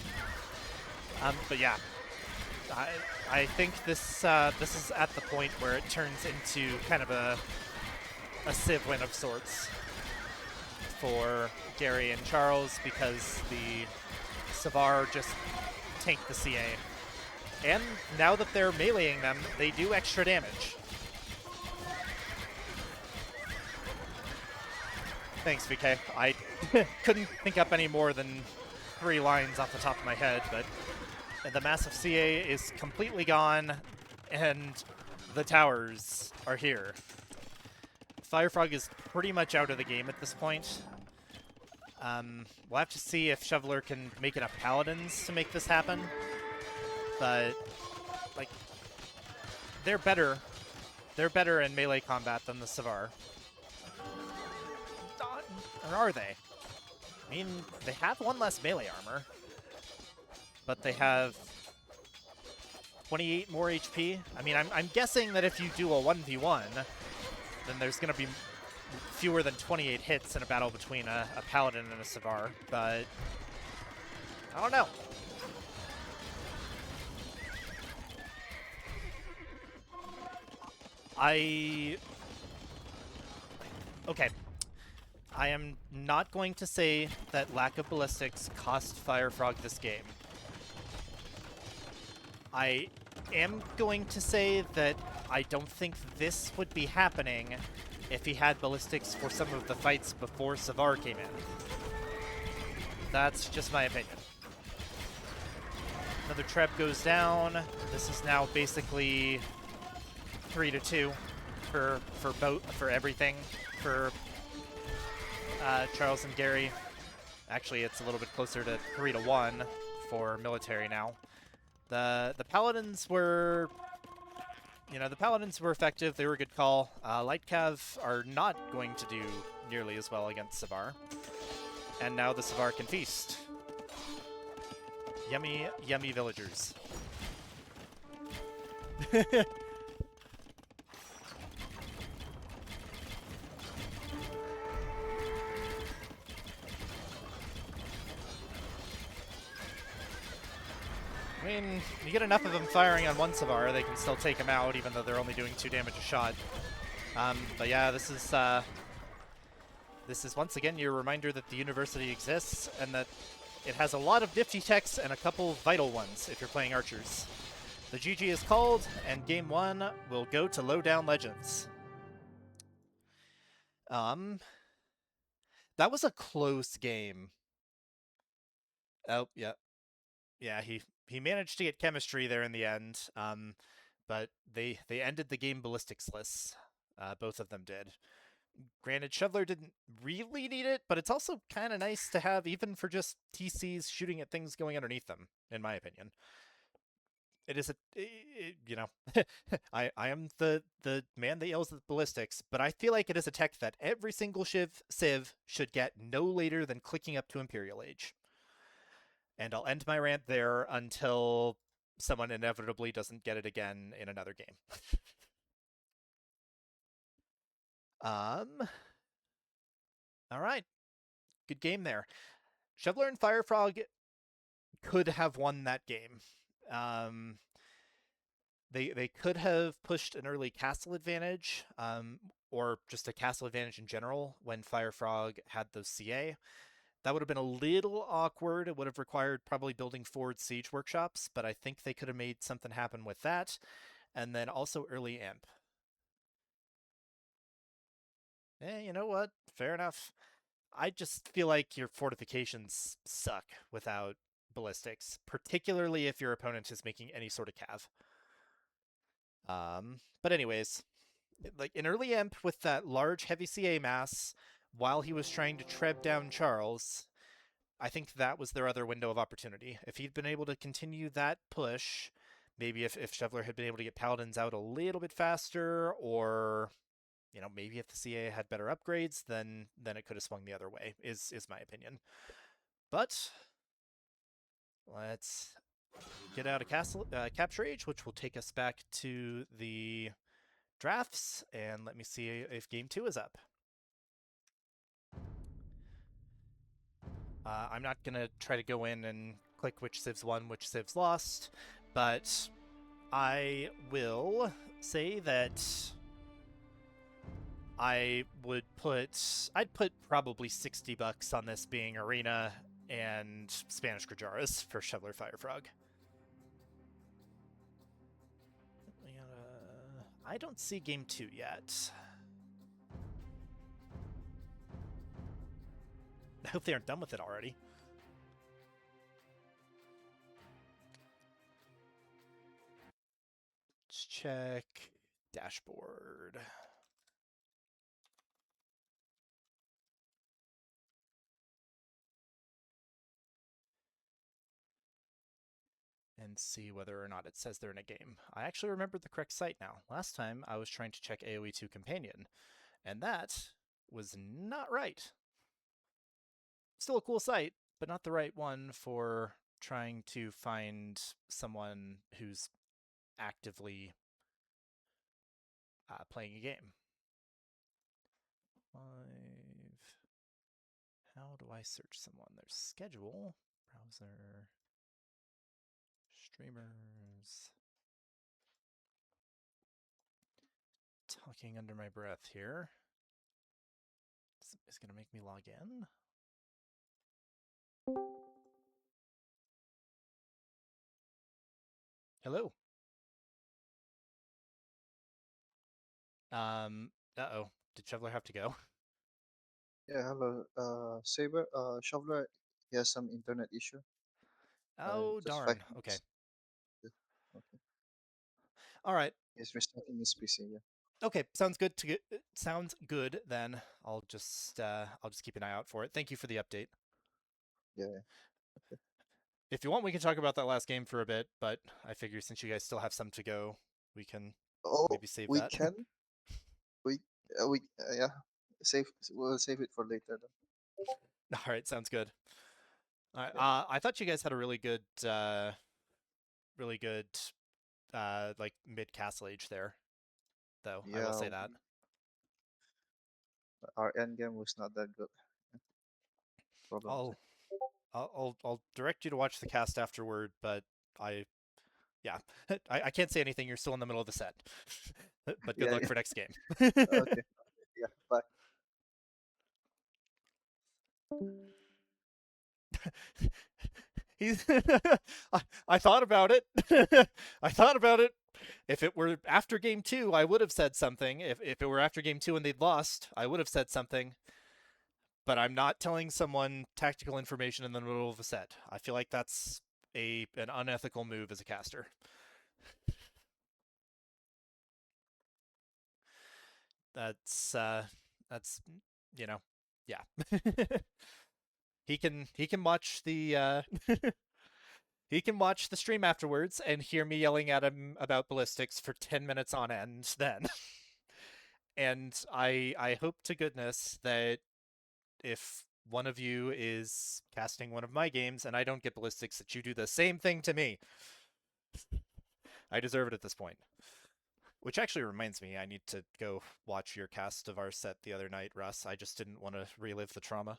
But yeah, I think this is at the point where it turns into kind of a Civ win of sorts for Gary and Charles because the Savar just tanked the CA. And now that they're meleeing them, they do extra damage. Thanks, VK. I couldn't think up any more than 3 lines off the top of my head, but the massive CA is completely gone, and the towers are here. FireFrog is pretty much out of the game at this point. We'll have to see if Shoveler can make enough paladins to make this happen, but like they're better in melee combat than the Savar. Or are they? I mean, they have 1 less melee armor, but they have 28 more HP. I mean, I'm guessing that if you do a 1v1, then there's going to be fewer than 28 hits in a battle between a paladin and a Savar, but I don't know. Okay. I am not going to say that lack of ballistics cost FireFrog this game. I am going to say that I don't think this would be happening if he had ballistics for some of the fights before Savar came in. That's just my opinion. Another trap goes down. This is now basically 3-2 for everything for Charles and Gary. Actually, it's a little bit closer to 3-1 for military now. The paladins were, the paladins were effective. They were a good call. Light Cav are not going to do nearly as well against Savar. And now the Savar can feast. Yummy, yummy villagers. I mean, you get enough of them firing on one Savar, they can still take him out, even though they're only doing 2 damage a shot. But yeah, this is once again your reminder that the university exists, and that it has a lot of nifty techs and a couple vital ones if you're playing archers. The GG is called, and game 1 will go to Lowdown Legends. That was a close game. Oh, yeah. Yeah, he managed to get chemistry there in the end, but they ended the game ballistics-less. Both of them did. Granted, Shoveler didn't really need it, but it's also kind of nice to have, even for just TCs shooting at things going underneath them, in my opinion. It is I am the man that yells at ballistics, but I feel like it is a tech that every single Civ should get no later than clicking up to Imperial Age. And I'll end my rant there until someone inevitably doesn't get it again in another game. All right. Good game there. Shoveler and FireFrog could have won that game. They could have pushed an early castle advantage, or just a castle advantage in general when FireFrog had those CA. That would have been a little awkward. It would have required probably building forward siege workshops, but I think they could have made something happen with that. And then also early imp. You know what? Fair enough. I just feel like your fortifications suck without ballistics, particularly if your opponent is making any sort of cav. But anyways, like in early imp with that large heavy CA mass, while he was trying to tread down Charles, I think that was their other window of opportunity. If he'd been able to continue that push, maybe if Shoveler had been able to get Paladins out a little bit faster, or maybe if the CA had better upgrades, then it could have swung the other way, is my opinion. But let's get out of Capture Age, which will take us back to the drafts, and let me see if Game 2 is up. I'm not going to try to go in and click which civs won, which civs lost, but I will say that I'd put probably $60 on this being Arena and Spanish Grajaras for Shoveler FireFrog. I don't see game 2 yet. I hope they aren't done with it already. Let's check dashboard. And see whether or not it says they're in a game. I actually remember the correct site now. Last time I was trying to check AoE2 Companion, and that was not right. Still a cool site, but not the right one for trying to find someone who's actively playing a game. 5. How do I search someone? There's schedule, browser, streamers. Talking under my breath here. Is going to make me log in. Hello. Uh-oh. Did Shoveler have to go? Yeah, hello. Saber, Shoveler, he has some internet issue. Oh, Just five darn. Okay. minutes. Yeah, okay. All right. He's restarting his PC. Yeah. Okay, sounds good to get, sounds good then. I'll just keep an eye out for it. Thank you for the update. Yeah. Yeah. Okay. If you want, we can talk about that last game for a bit, but I figure since you guys still have some to go, we can Oh, maybe save we that. can. Yeah. Save. We'll save it for later. Then. All right, sounds good. All right, Yeah. I thought you guys had a really good, like mid castle age there, though. I will Yeah. say that. Our end game was not that good. Problem with I'll it. I'll direct you to watch the cast afterward, but I yeah, I can't say anything. You're still in the middle of the set, but good Yeah. luck Yeah. for next game. Okay. Yeah. Bye. He's. I thought about it. I thought about it. If it were after game 2, I would have said something. If it were after game 2 and they'd lost, I would have said something. But I'm not telling someone tactical information in the middle of a set. I feel like that's an unethical move as a caster. That's that's you know, yeah. he can watch the he can watch the stream afterwards and hear me yelling at him about ballistics for 10 minutes on end then. And I hope to goodness that if one of you is casting one of my games and I don't get ballistics, that you do the same thing to me. I deserve it at this point. Which actually reminds me, I need to go watch your cast of our set the other night, Russ. I just didn't want to relive the trauma.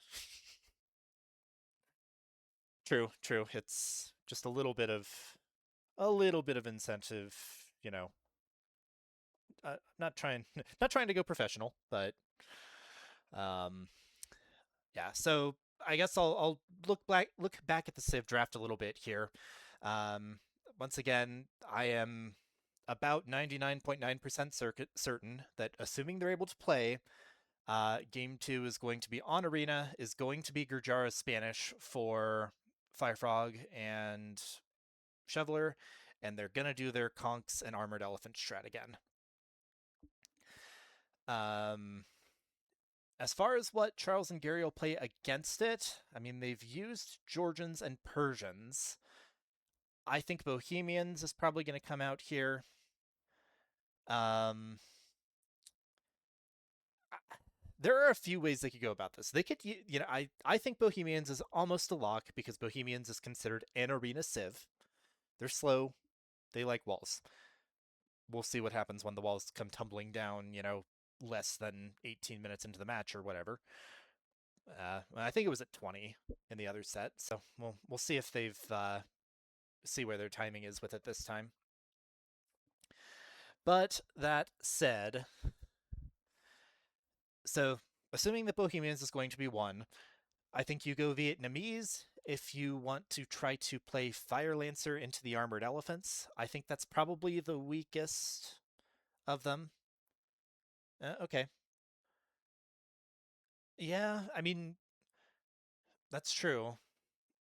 True, true. It's just a little bit of incentive, you know. Not trying not trying to go professional, but um yeah. So I guess I'll look back at the Civ draft a little bit here. Um Once again, I am about 99.9% certain that assuming they're able to play, game 2 is going to be on Arena, is going to be Gurjara Spanish for FireFrog and Shoveler, and they're going to do their Conks and Armored Elephant strat again. Um, as far as what Charles and Gary will play against it, I mean, they've used Georgians and Persians. I think Bohemians is probably going to come out here. Um, there are a few ways they could go about this. They could, I think Bohemians is almost a lock because Bohemians is considered an arena civ. They're slow. They like walls. We'll see what happens when the walls come tumbling down, less than 18 minutes into the match or whatever. I think it was at 20 in the other set, so we'll see if they've see where their timing is with it this time. But that said, so assuming that Bohemians is going to be one, I think you go Vietnamese if you want to try to play Fire Lancer into the Armored Elephants. I think that's probably the weakest of them. Okay. Yeah, I mean, that's true.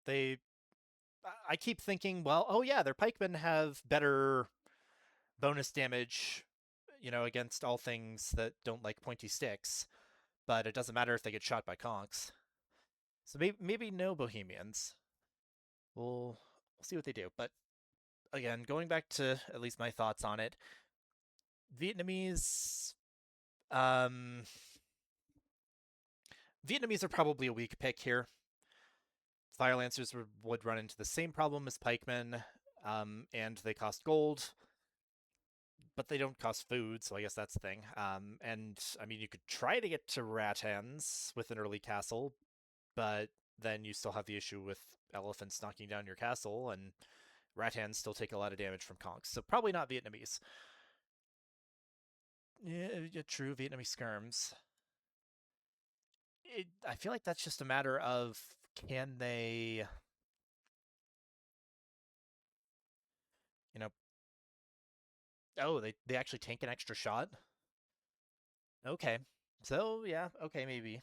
They I keep thinking, well, oh yeah, their pikemen have better bonus damage, against all things that don't like pointy sticks, but it doesn't matter if they get shot by conks. So maybe no Bohemians. We'll see what they do. But again, going back to at least my thoughts on it, Vietnamese, um, Vietnamese are probably a weak pick here. Fire Lancers would run into the same problem as pikemen, and they cost gold, but they don't cost food, so I guess that's the thing. And I mean, you could try to get to Rathans with an early castle, but then you still have the issue with elephants knocking down your castle, and Rathans still take a lot of damage from conks, so probably not Vietnamese. Yeah, true, Vietnamese skirms. I feel like that's just a matter of can they, you know, oh, they actually tank an extra shot? Okay. So, yeah, okay, maybe.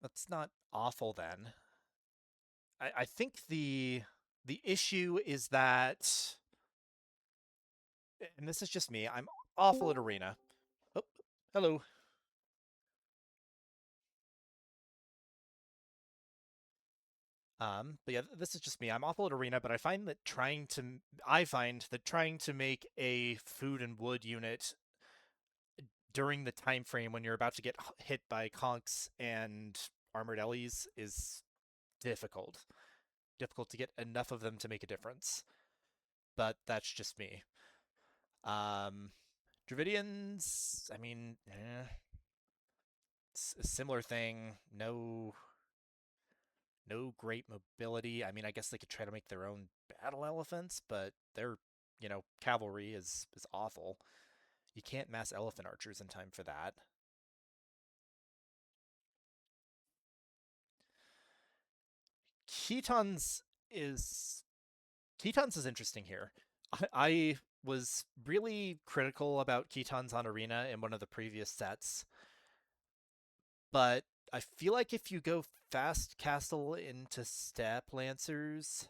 That's not awful then. I think the issue is that, and this is just me, I'm awful at arena. Oh, hello. But yeah, this is just me. I'm awful at arena, but I find that trying to make a food and wood unit during the time frame when you're about to get hit by conks and armored ellies is difficult. Difficult to get enough of them to make a difference. But that's just me. Um, Dravidians, I mean, it's a similar thing. No great mobility. I mean, I guess they could try to make their own battle elephants, but their, cavalry is awful. You can't mass elephant archers in time for that. Ketons is Ketons is interesting here. I was really critical about Ketons on Arena in one of the previous sets, but I feel like if you go fast castle into Step Lancers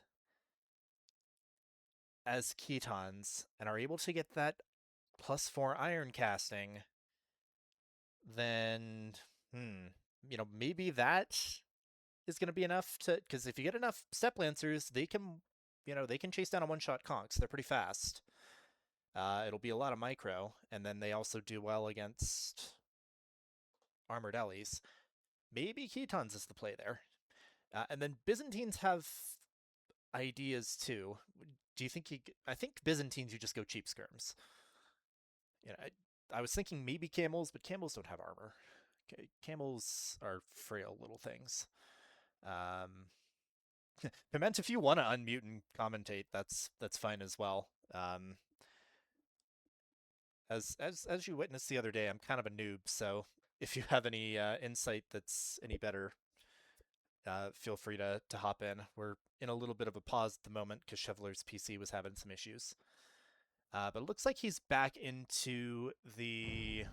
as Ketons and are able to get that +4 iron casting, then maybe that is going to be enough to, because if you get enough Step Lancers, they can chase down a one-shot conks. They're pretty fast. It'll be a lot of micro, and then they also do well against armored ellies. Maybe Ketons is the play there. And then Byzantines have ideas too. Do you think I think Byzantines you just go cheap skirms. I was thinking maybe camels, but camels don't have armor. Okay, camels are frail little things. Um, Piment, if you want to unmute and commentate, that's fine as well. As you witnessed the other day, I'm kind of a noob, so if you have any insight that's any better, feel free to hop in. We're in a little bit of a pause at the moment because Chevler's PC was having some issues. But it looks like he's back into the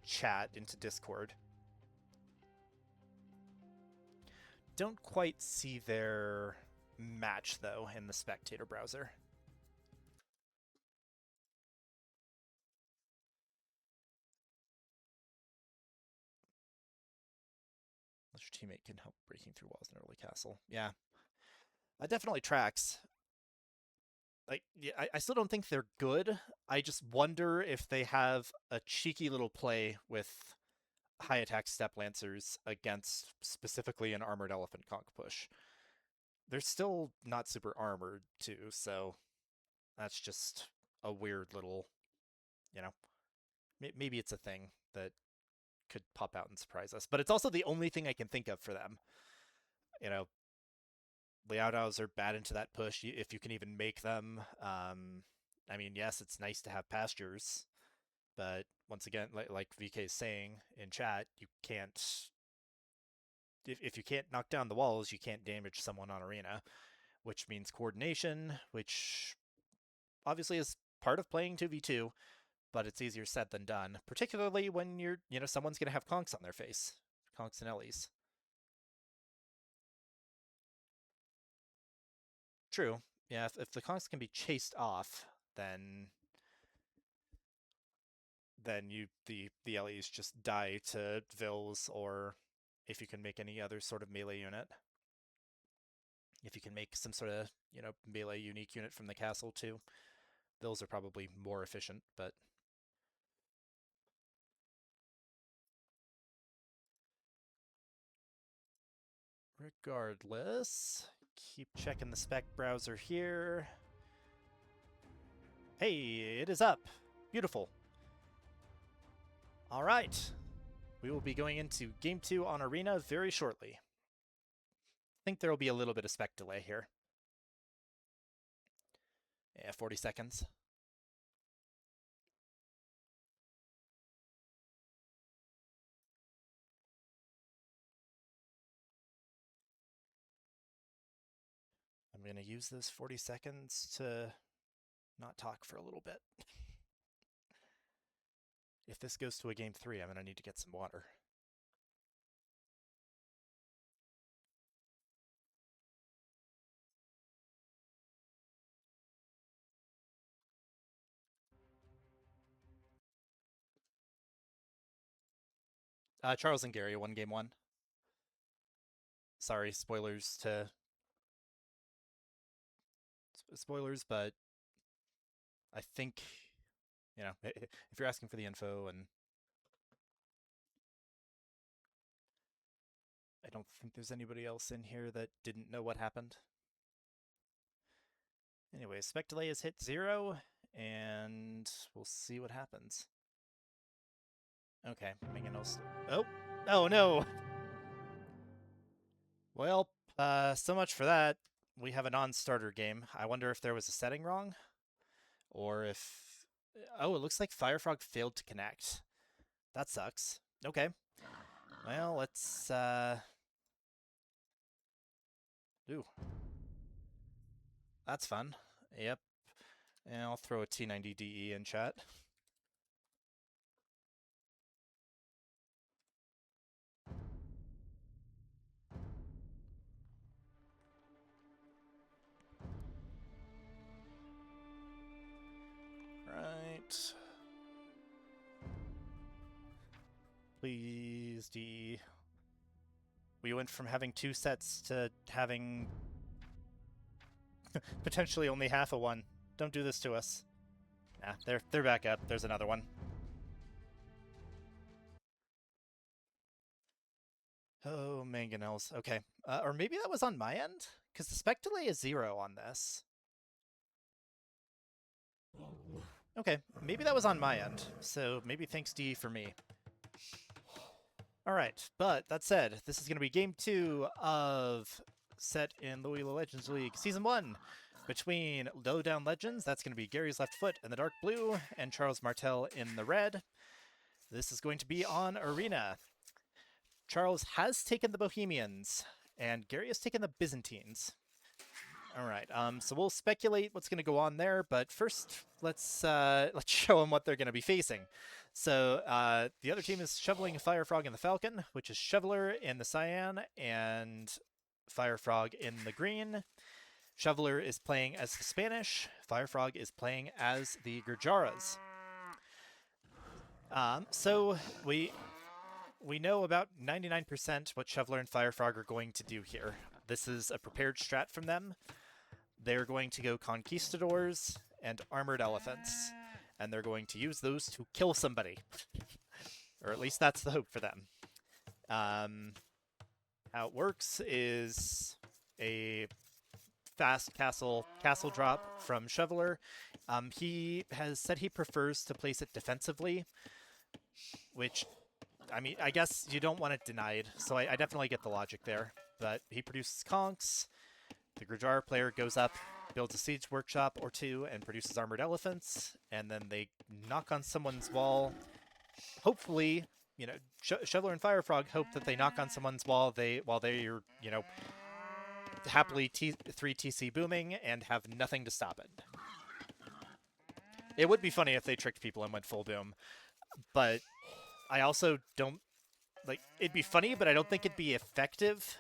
chat, into Discord. Don't quite see their match, though, in the spectator browser. Unless your teammate can help breaking through walls in early castle. Yeah, that definitely tracks. Like, yeah, I still don't think they're good. I just wonder if they have a cheeky little play with high attack step lancers against specifically an armored elephant conk push. They're still not super armored too, so that's just a weird little, you know, maybe it's a thing that could pop out and surprise us. But it's also the only thing I can think of for them. You know, Liaodaos are bad into that push, if you can even make them. I mean, yes, it's nice to have pastures, but once again, like VK is saying in chat, you can't. If you can't knock down the walls, you can't damage someone on arena, which means coordination, which obviously is part of playing 2v2, but it's easier said than done, particularly when someone's going to have conks on their face. Conks and Ellies. True. Yeah, if the conks can be chased off, then the Ellies just die to Vils, or if you can make any other sort of melee unit. If you can make some sort of, melee unique unit from the castle too. Those are probably more efficient, but regardless, keep checking the spec browser here. Hey, it is up. Beautiful. All right. We will be going into Game 2 on Arena very shortly. I think there will be a little bit of spec delay here. Yeah, 40 seconds. I'm going to use those 40 seconds to not talk for a little bit. If this goes to a Game 3, I'm going to need to get some water. Charles and Gary won Game 1. Sorry, spoilers, but I think, if you're asking for the info, and I don't think there's anybody else in here that didn't know what happened. Anyway, spec delay has hit 0, and we'll see what happens. Okay, oh no! Well, so much for that. We have a non-starter game. I wonder if there was a setting wrong, or if... Oh, it looks like FireFrog failed to connect. That sucks. Okay. Well, let's, Ooh. That's fun. Yep. And I'll throw a T90DE in chat. Right. Please, D. We went from having 2 sets to having potentially only half a one. Don't do this to us. Nah, they're back up. There's another one. Oh, mangonels. Okay. Or maybe that was on my end? Because the spec delay is 0 on this. Okay, maybe that was on my end. So maybe thanks D for me. Alright, but that said, this is going to be Game 2 of set in LEL Legends League Season 1 between Lowdown Legends, that's going to be Gary's left foot in the dark blue, and Charlesmartel in the red. This is going to be on Arena. Charles has taken the Bohemians, and Gary has taken the Byzantines. Alright, so we'll speculate what's going to go on there, but first, let's show them what they're going to be facing. So the other team is shoveling FireFrog in the Falcon, which is Shoveler in the cyan and FireFrog in the green. Shoveler is playing as the Spanish. FireFrog is playing as the Gurjaras. So we know about 99% what Shoveler and FireFrog are going to do here. This is a prepared strat from them. They're going to go Conquistadors and Armored Elephants, and they're going to use those to kill somebody. Or at least that's the hope for them. How it works is a fast castle drop from Shoveler. He has said he prefers to place it defensively, which, I mean, I guess you don't want it denied, so I definitely get the logic there. But he produces conks. the Gurdjara player goes up, builds a siege workshop or two, and produces armored elephants, and then they knock on someone's wall. Hopefully, Shoveler and FireFrog hope that they knock on someone's wall while they're happily 3 TC booming and have nothing to stop it. It would be funny if they tricked people and went full boom, but I also don't like. It'd be funny, but I don't think it'd be effective.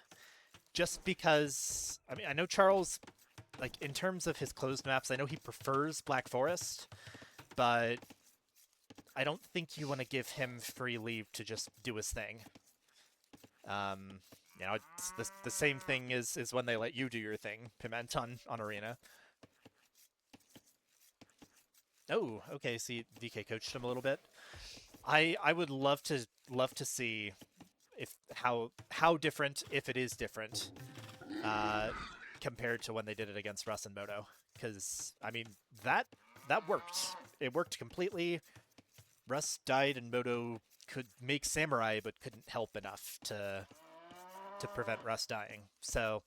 Just because, I mean, I know Charles, like, in terms of his closed maps, I know he prefers Black Forest, but I don't think you want to give him free leave to just do his thing. It's the same thing is when they let you do your thing, Piment on Arena. Oh, okay. See, VK coached him a little bit. I would love to see if how different, if it is different, uh, compared to when they did it against Russ and Moto. Because I mean that worked. It worked completely. Russ died and Moto could make Samurai, but couldn't help enough to prevent Russ dying. So,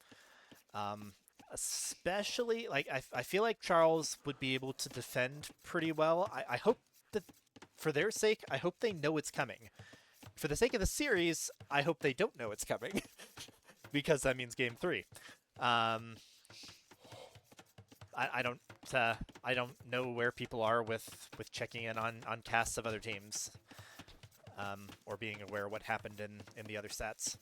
especially like I feel like Charles would be able to defend pretty well. I hope that for their sake, I hope they know it's coming. For the sake of the series, I hope they don't know it's coming, because that means game 3. I don't know where people are with checking in on casts of other teams, or being aware of what happened in the other sets.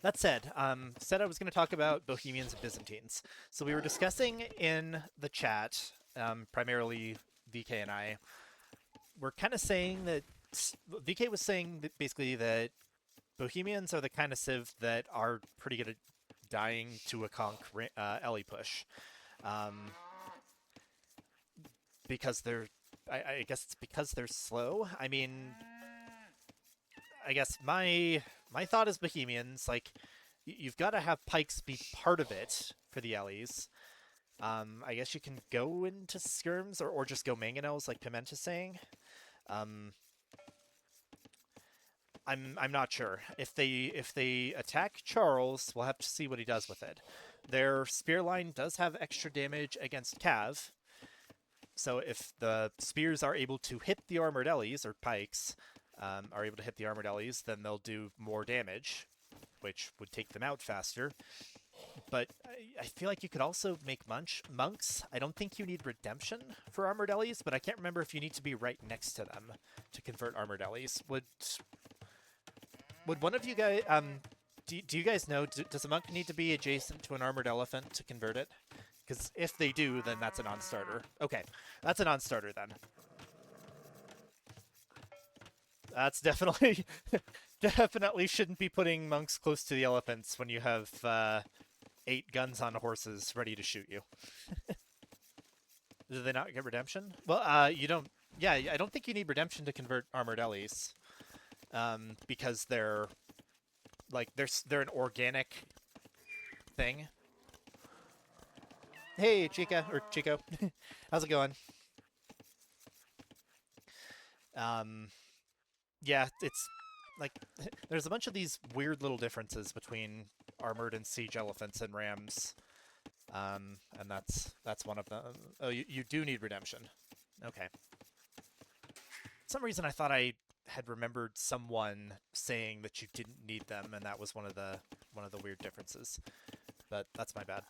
That said, said I was going to talk about Bohemians and Byzantines. So we were discussing in the chat, primarily VK and I, we're kind of saying that VK was saying that basically that Bohemians are the kind of civ that are pretty good at dying to a conk LE push, because they're, I guess it's because they're slow. I mean, I guess my thought is Bohemians, like, you've got to have pikes be part of it for the LEs. I guess you can go into skirms or just go mangonels, like Pimenta's saying. I'm not sure. If they attack Charles, we'll have to see what he does with it. Their spear line does have extra damage against Cav. So if the spears are able to hit the armored LEs, or pikes, are able to hit the armored LEs, then they'll do more damage, which would take them out faster. But I feel like you could also make monks. I don't think you need redemption for armored LEs, but I can't remember if you need to be right next to them to convert armored LEs. Would one of you guys, do you guys know, does a monk need to be adjacent to an armored elephant to convert it? Because if they do, then that's a non-starter. Okay, that's a non-starter then. That's definitely definitely shouldn't be putting monks close to the elephants when you have 8 guns on horses ready to shoot you. Do they not get redemption? Well, you don't. Yeah, I don't think you need redemption to convert armored LEs, because they're an organic thing. Hey, Chica or Chico, how's it going? Yeah, it's like there's a bunch of these weird little differences between armored and siege elephants and rams, and that's one of them. Oh, you do need redemption. Okay. For some reason I thought I had remembered someone saying that you didn't need them, and that was one of the weird differences. But that's my bad.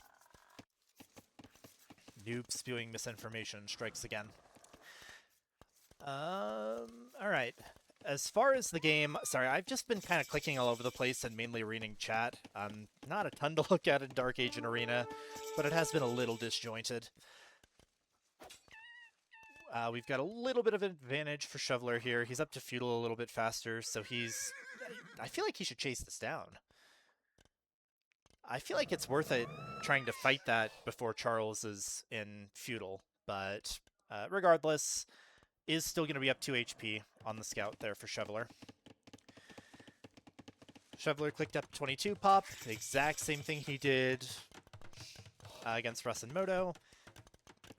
Noob spewing misinformation strikes again. All right. As far as the game, sorry, I've just been kind of clicking all over the place and mainly reading chat. Not a ton to look at in Dark Age and Arena, but it has been a little disjointed. We've got a little bit of an advantage for Shoveler here. He's up to Feudal a little bit faster, so I feel like he should chase this down. I feel like it's worth it trying to fight that before Charles is in Feudal, but regardless, is still going to be up 2 HP on the scout there for Shoveler. Shoveler clicked up 22 pop, the exact same thing he did against Russ and Moto.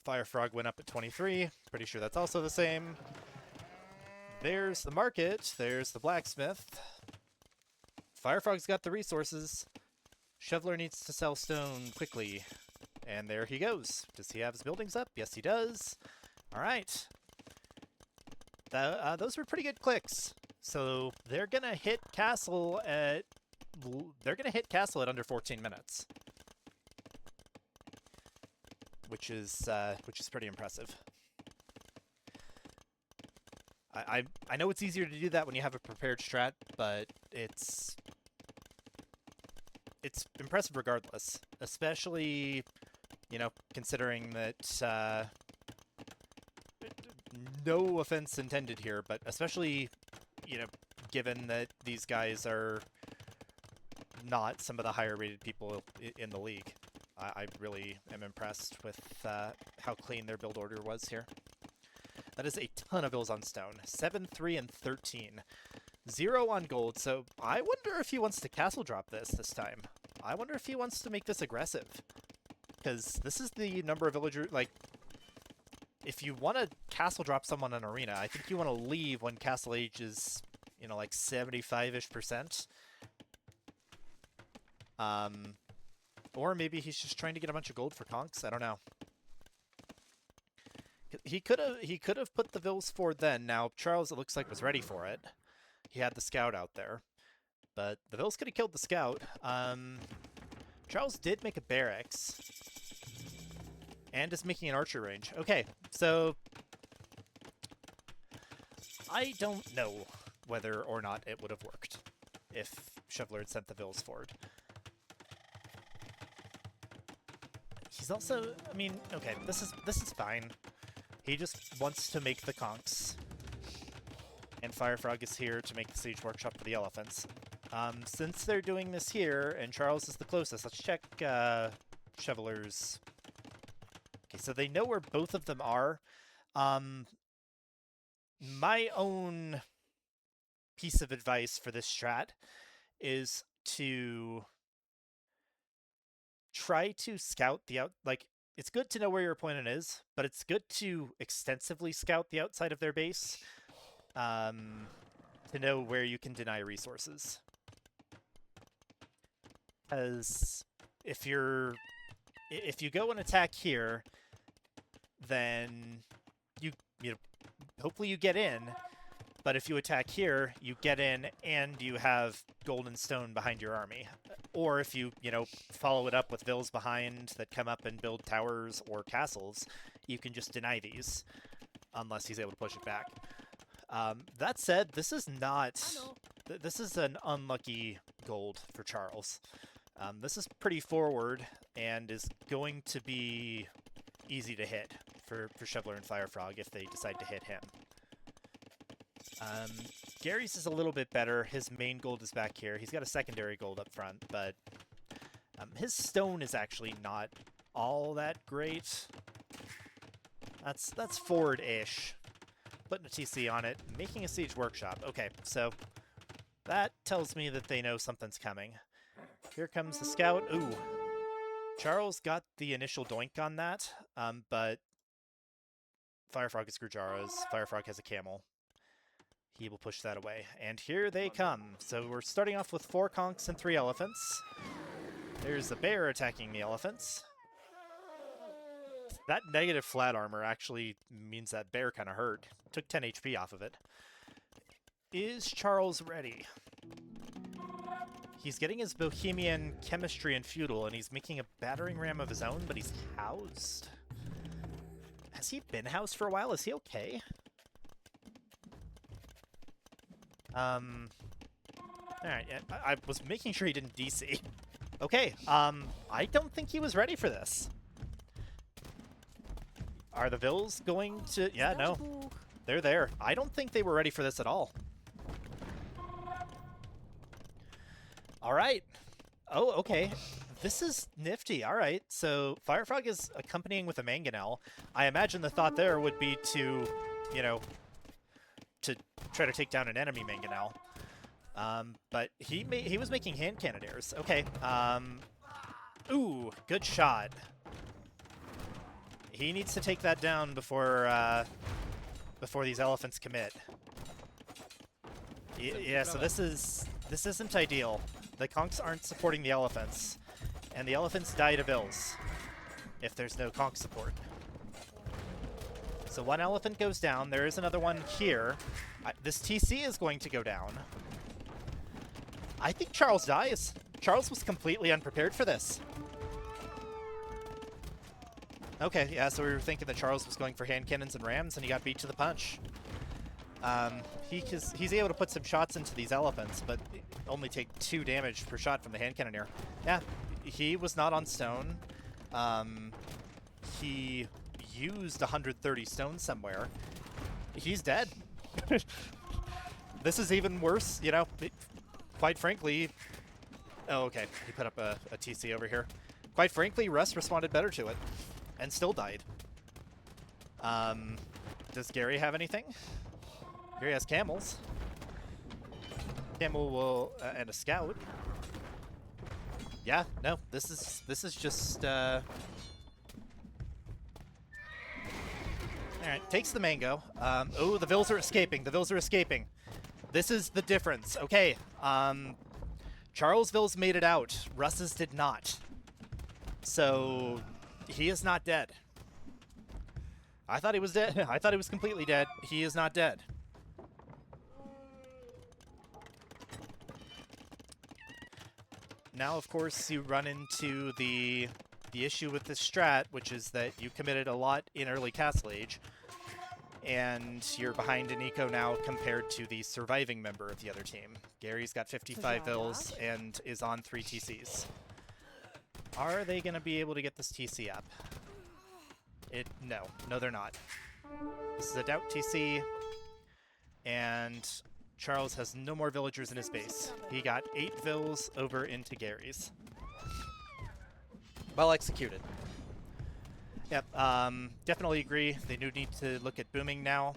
FireFrog went up at 23. Pretty sure that's also the same. There's the market. There's the blacksmith. FireFrog's got the resources. Shoveler needs to sell stone quickly. And there he goes. Does he have his buildings up? Yes, he does. All right. Those were pretty good clicks. So they're gonna hit castle at under 14 minutes, which is pretty impressive. I know it's easier to do that when you have a prepared strat, but it's impressive regardless, especially, you know, considering that, no offense intended here, but especially, you know, given that these guys are not some of the higher rated people in the league. I really am impressed with how clean their build order was here. That is a ton of bills on stone. 7, 3, and 13. 0 on gold, so I wonder if he wants to castle drop this time. I wonder if he wants to make this aggressive. Because this is the number of villagers, like, if you want to castle drop someone in arena, I think you want to leave when castle age is, you know, like 75-ish%. Or maybe he's just trying to get a bunch of gold for conks. I don't know. He could have put the vills forward then. Now Charles, it looks like, was ready for it. He had the scout out there, but the vills could have killed the scout. Charles did make a barracks, and is making an archer range. Okay, so I don't know whether or not it would have worked if Shoveler had sent the vills forward. He's also, I mean, okay, this is fine. He just wants to make the conks. And FireFrog is here to make the siege workshop for the elephants. Since they're doing this here, and Charles is the closest, let's check Shoveler's. Okay, so they know where both of them are. My own piece of advice for this strat is to try to scout the it's good to know where your opponent is, but it's good to extensively scout the outside of their base to know where you can deny resources. Because if you go and attack here, then you know, hopefully you get in. But if you attack here, you get in and you have gold and stone behind your army. Or if you follow it up with vills behind that come up and build towers or castles, you can just deny these, unless he's able to push it back. That said, this is an unlucky gold for Charles. This is pretty forward and is going to be easy to hit for Shoveler and FireFrog if they decide to hit him. Gary's is a little bit better. His main gold is back here. He's got a secondary gold up front, but his stone is actually not all that great. That's forward-ish. Putting a TC on it, making a siege workshop. Okay, so that tells me that they know something's coming. Here comes the scout. Ooh. Charles got the initial doink on that, but FireFrog is Grujaras. FireFrog has a camel. He will push that away. And here they come. So we're starting off with 4 conks and 3 elephants. There's the bear attacking the elephants. That negative flat armor actually means that bear kind of hurt. Took 10 HP off of it. Is Charles ready? He's getting his Bohemian chemistry and feudal, and he's making a battering ram of his own, but he's housed. Has he been housed for a while? Is he okay? Alright, I was making sure he didn't DC. Okay, I don't think he was ready for this. Are the vills going to... Yeah, no. They're there. I don't think they were ready for this at all. Alright. Oh, okay. This is nifty. Alright, so FireFrog is accompanying with a mangonel. I imagine the thought there would be to, to try to take down an enemy mangonel. But he was making hand cannoneers. Okay. Ooh, good shot. He needs to take that down before these elephants commit. Yeah, so this isn't ideal. The conks aren't supporting the elephants. and the elephants die to Vills if there's no conch support. So one elephant goes down. There is another one here. This TC is going to go down. I think Charles dies. Charles was completely unprepared for this. Okay, yeah, so we were thinking that Charles was going for hand cannons and rams, and he got beat to the punch. He's able to put some shots into these elephants, but only take 2 damage per shot from the hand cannoneer. Yeah, he was not on stone. He used 130 stones somewhere. He's dead. This is even worse, you know. Quite frankly... Oh, okay. He put up a TC over here. Quite frankly, Russ responded better to it. And still died. Does Gary have anything? Gary has camels. Camel will... and a scout. Yeah, no. This is just... Alright, takes the mango. Oh, the Vills are escaping. The Vills are escaping. This is the difference. Okay, Charles Vills made it out. Russ's did not. So, he is not dead. I thought he was dead. I thought he was completely dead. He is not dead. Now, of course, you run into the issue with this strat, which is that you committed a lot in early Castle Age, and you're behind in eco now compared to the surviving member of the other team. Gary's got 55 Vills and is on 3 TCs. Are they going to be able to get this TC up? No, they're not. This is a doubt TC, and Charles has no more villagers in his base. He got 8 Vills over into Gary's. Well executed. Yep, definitely agree. They do need to look at booming now.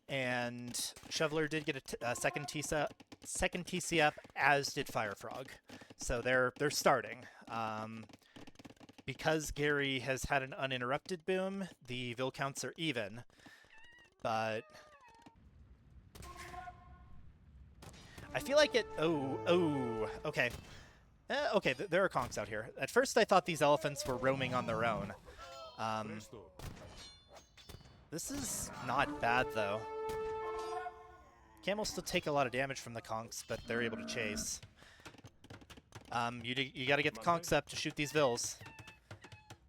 And Shoveler did get a second TC up, as did FireFrog. So they're starting. Because Gary has had an uninterrupted boom, the Vill counts are even. But I feel like it... Oh, okay. Okay, there are conchs out here. At first I thought these elephants were roaming on their own. This is not bad, though. Camels still take a lot of damage from the conchs, but they're able to chase. You gotta get the conchs up to shoot these Vills.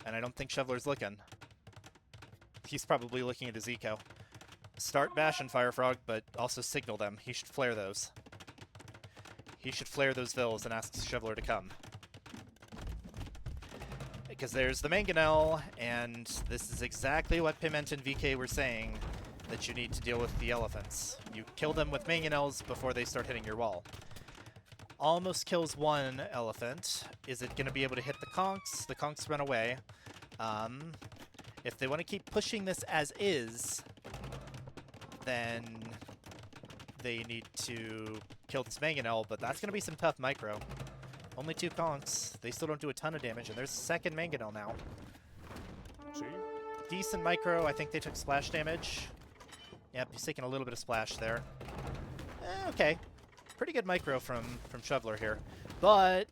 And I don't think Shoveler's looking. He's probably looking at his eco. Start Bash and FireFrog, but also signal them. He should flare those. He should flare those Vills and ask Shoveler to come. Because there's the Mangonel, and this is exactly what Piment and VK were saying, that you need to deal with the elephants. You kill them with Mangonels before they start hitting your wall. Almost kills one elephant. Is it going to be able to hit the conchs? The conchs run away. If they want to keep pushing this as is, then they need to kill this Mangonel, but that's going to be some tough micro. Only 2 conchs. They still don't do a ton of damage, and there's a second Mangonel now. Decent micro. I think they took splash damage. Yep, he's taking a little bit of splash there. Okay. Pretty good micro from Shoveler here. But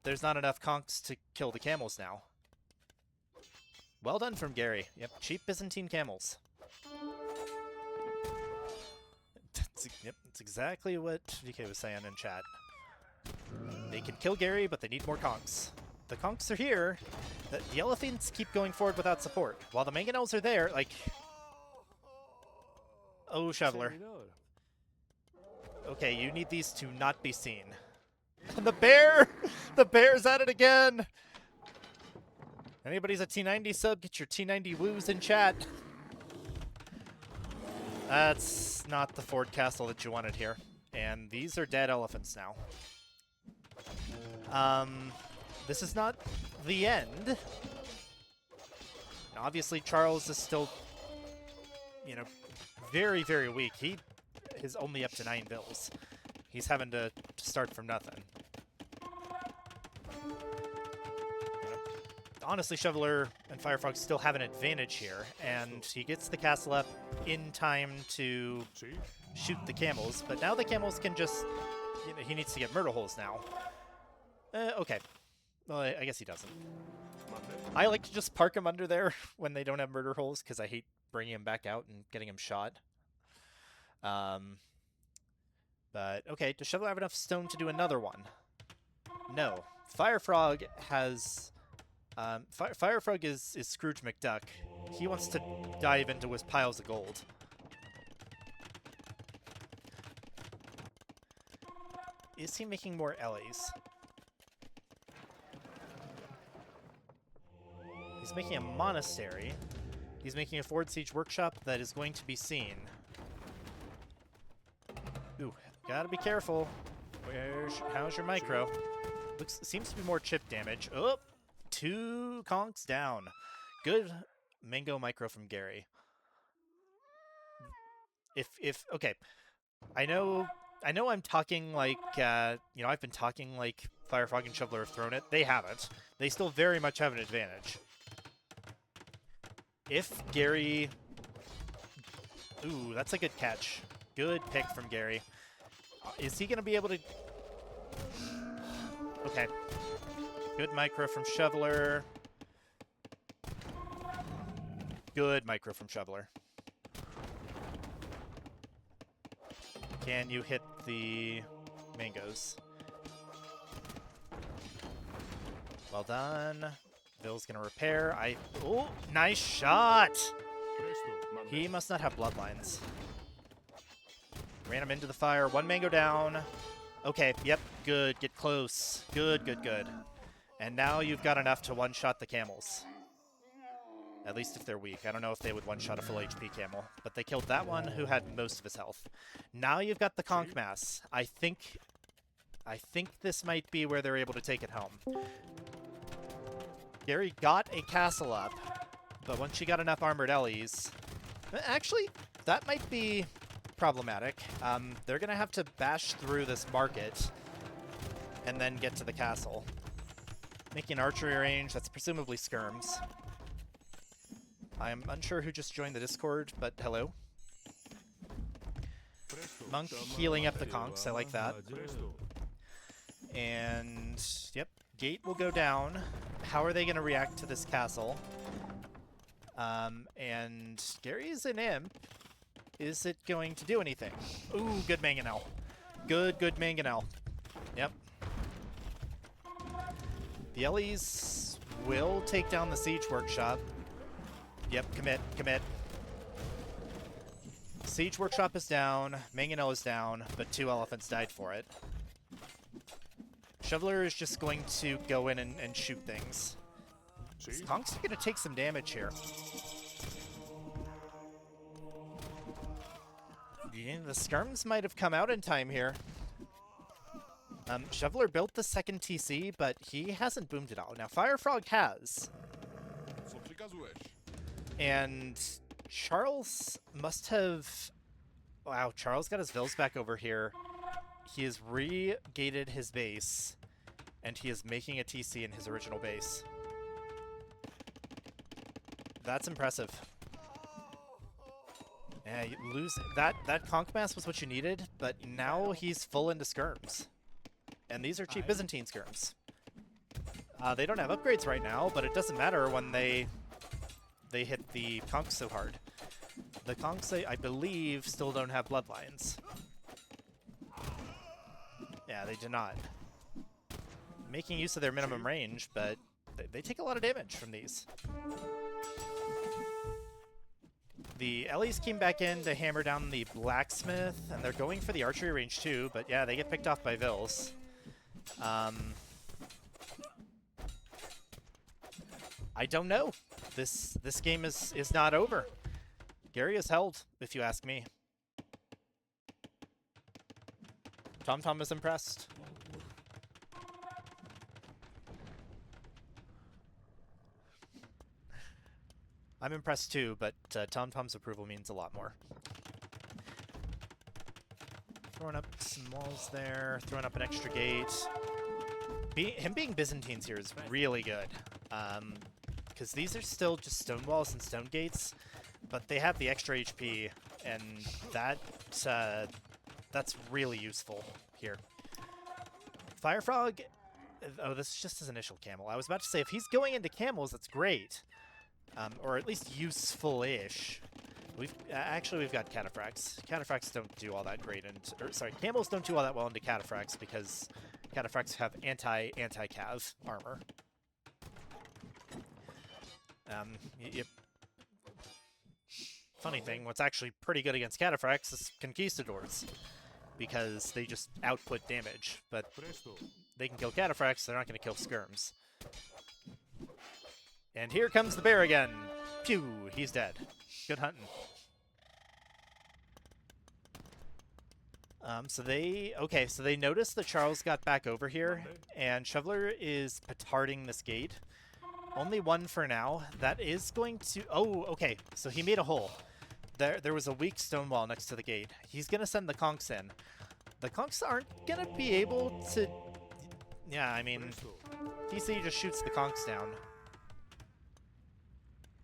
there's not enough conchs to kill the camels now. Well done from Gary. Yep, cheap Byzantine camels. That's exactly what VK was saying in chat. They can kill Gary, but they need more conchs. The conchs are here. The elephants keep going forward without support. While the Mangonels are there, like... Oh, Shoveler. Okay, you need these to not be seen. The bear! The bear's at it again! Anybody's a T90 sub, get your T90 woos in chat. That's not the Ford Castle that you wanted here. And these are dead elephants now. This is not the end. Obviously, Charles is still, you know, very, very weak. He is only up to 9 Vills. He's having to start from nothing. You know, honestly, Shoveler and FireFrog still have an advantage here, and he gets the castle up in time to shoot the camels, but now the camels can just... You know, he needs to get murder holes now. Okay. Well, I guess he doesn't. I like to just park him under there when they don't have murder holes, because I hate bringing him back out and getting him shot. But, okay, does Shoveler have enough stone to do another one? No. FireFrog has... FireFrog is Scrooge McDuck. He wants to dive into his piles of gold. Is he making more Ellie's? He's making a monastery. He's making a forward siege workshop that is going to be seen. Ooh, gotta be careful. How's your micro? Seems to be more chip damage. Oh, 2 conks down. Good mango micro from Gary. Okay, I know I'm talking like I've been talking like FireFrog and Shoveler have thrown it. They haven't. They still very much have an advantage. If Gary... Ooh, that's a good catch. Good pick from Gary. Is he going to be able to... Okay. Good micro from Shoveler. Good micro from Shoveler. Can you hit the mangoes? Well done. Bill's gonna repair. Oh, nice shot! He must not have bloodlines. Ran him into the fire. 1 mango down. Okay, yep, good. Get close. Good, good, good. And now you've got enough to one-shot the camels. At least if they're weak. I don't know if they would one-shot a full HP camel. But they killed that one who had most of his health. Now you've got the conch mass. I think this might be where they're able to take it home. Gary got a castle up, but once she got enough armored Ellies... Actually, that might be problematic. They're going to have to bash through this market and then get to the castle. Making an archery range, that's presumably skirms. I'm unsure who just joined the Discord, but hello. Monk healing up the conchs, I like that. And, yep, gate will go down. How are they going to react to this castle? And Gary's an imp. Is it going to do anything? Ooh, good mangonel. Good mangonel. Yep. The Ellies will take down the siege workshop. Yep, commit. Siege workshop is down, mangonel is down, but 2 elephants died for it. Shoveler is just going to go in and shoot things. Conch's are going to take some damage here. The skirms might have come out in time here. Shoveler built the second TC, but he hasn't boomed it out. Now, FireFrog has. And Charles must have... Wow, Charles got his Vils back over here. He has re-gated his base, and he is making a TC in his original base. That's impressive. Yeah, you lose that conch mass was what you needed, but now he's full into skirms. And these are cheap Byzantine skirms. They don't have upgrades right now, but it doesn't matter when they hit the conchs so hard. The conchs, I believe, still don't have bloodlines. Yeah, they do not. Making use of their minimum range, but they take a lot of damage from these. The Ellies came back in to hammer down the blacksmith, and they're going for the archery range too, but yeah, they get picked off by Vils. I don't know. This game is not over. Gary is held, if you ask me. TomTom is impressed. I'm impressed too, but TomTom's approval means a lot more. Throwing up some walls there, throwing up an extra gate. Him being Byzantines here is really good. Because these are still just stone walls and stone gates, but they have the extra HP, and that's really useful here. FireFrog Oh, this is just his initial camel. I was about to say, if he's going into camels, that's great. Or at least useful-ish. Actually, we've got cataphracts. Cataphracts don't do all that great, sorry, camels don't do all that well into cataphracts because cataphracts have anti-cav armor. Funny thing, what's actually pretty good against cataphracts is conquistadors, because they just output damage, but they can kill cataphracts, they're not going to kill skirms. And here comes the bear again. Pew, he's dead. Good hunting. So they noticed that Charles got back over here, and Shoveler is petarding this gate. Only one for now. That is going to... Oh, okay. So he made a hole. There was a weak stone wall next to the gate. He's going to send the conks in. The conks aren't going to be able to... Yeah, I mean... DC just shoots the conks down.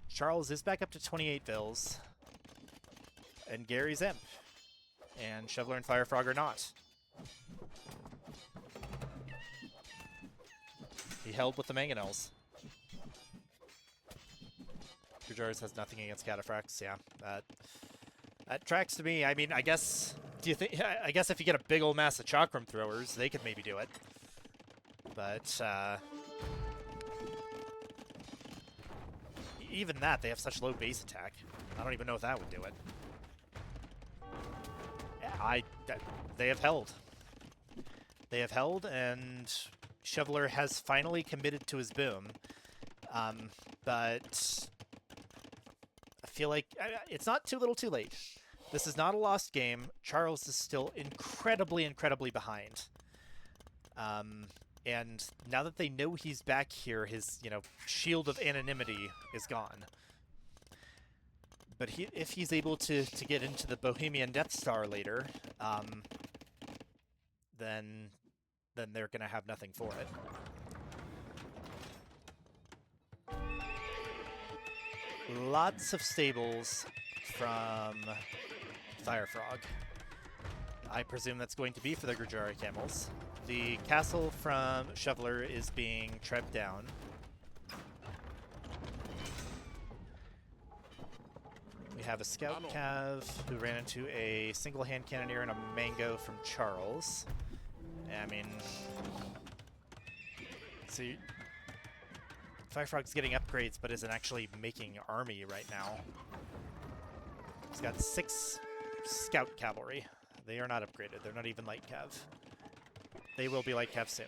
Charles is back up to 28 vills. And Gary's imp. And Shoveler and FireFrog are not. He held with the mangonels. Gurjars has nothing against cataphracts. Yeah, that tracks to me. I mean, I guess. Do you think? I guess if you get a big old mass of chakram throwers, they could maybe do it. But even that, they have such low base attack. I don't even know if that would do it. Yeah, they have held. They have held, and Shoveler has finally committed to his boom. But I feel like it's not too little too late. This is not a lost game. Charles is still incredibly, incredibly behind. And now that they know he's back here, his, shield of anonymity is gone. But if he's able to get into the Bohemian Death Star later, then they're going to have nothing for it. Lots of stables from FireFrog. I presume that's going to be for the Gurjari camels. The castle from Shoveler is being trebbed down. We have a scout cav who ran into a single hand cannoneer and a mango from Charles. I mean, see, FireFrog's getting upgrades, but isn't actually making army right now. He's got 6 scout cavalry. They are not upgraded. They're not even light cav. They will be light cav soon.